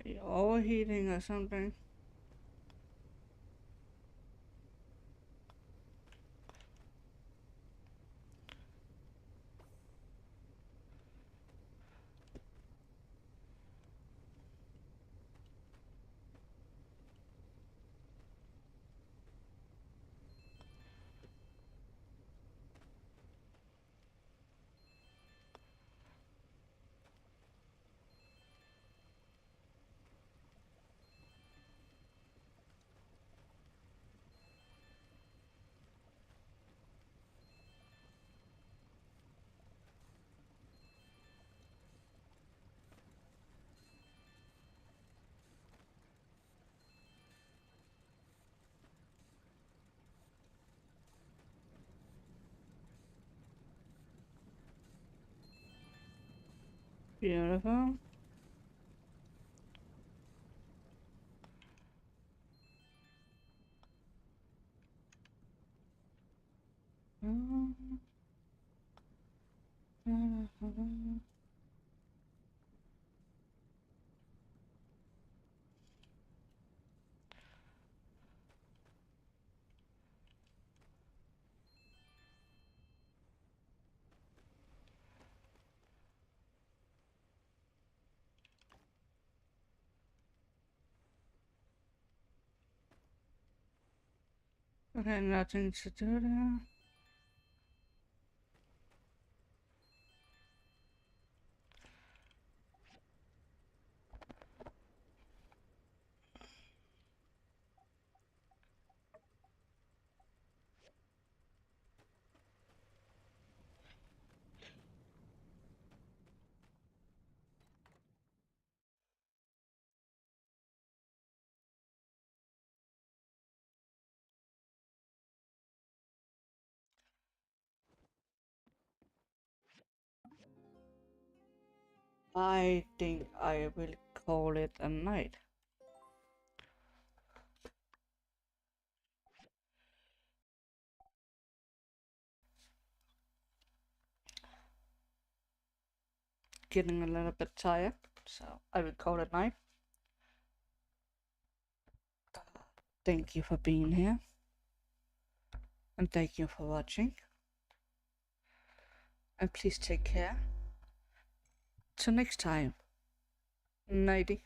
Are you overheating or something? Beautiful. Okay, nothing to do there. I think I will call it a night. Getting a little bit tired, so I will call it night. Thank you for being here, and thank you for watching. And please take care. Till next time. Nighty.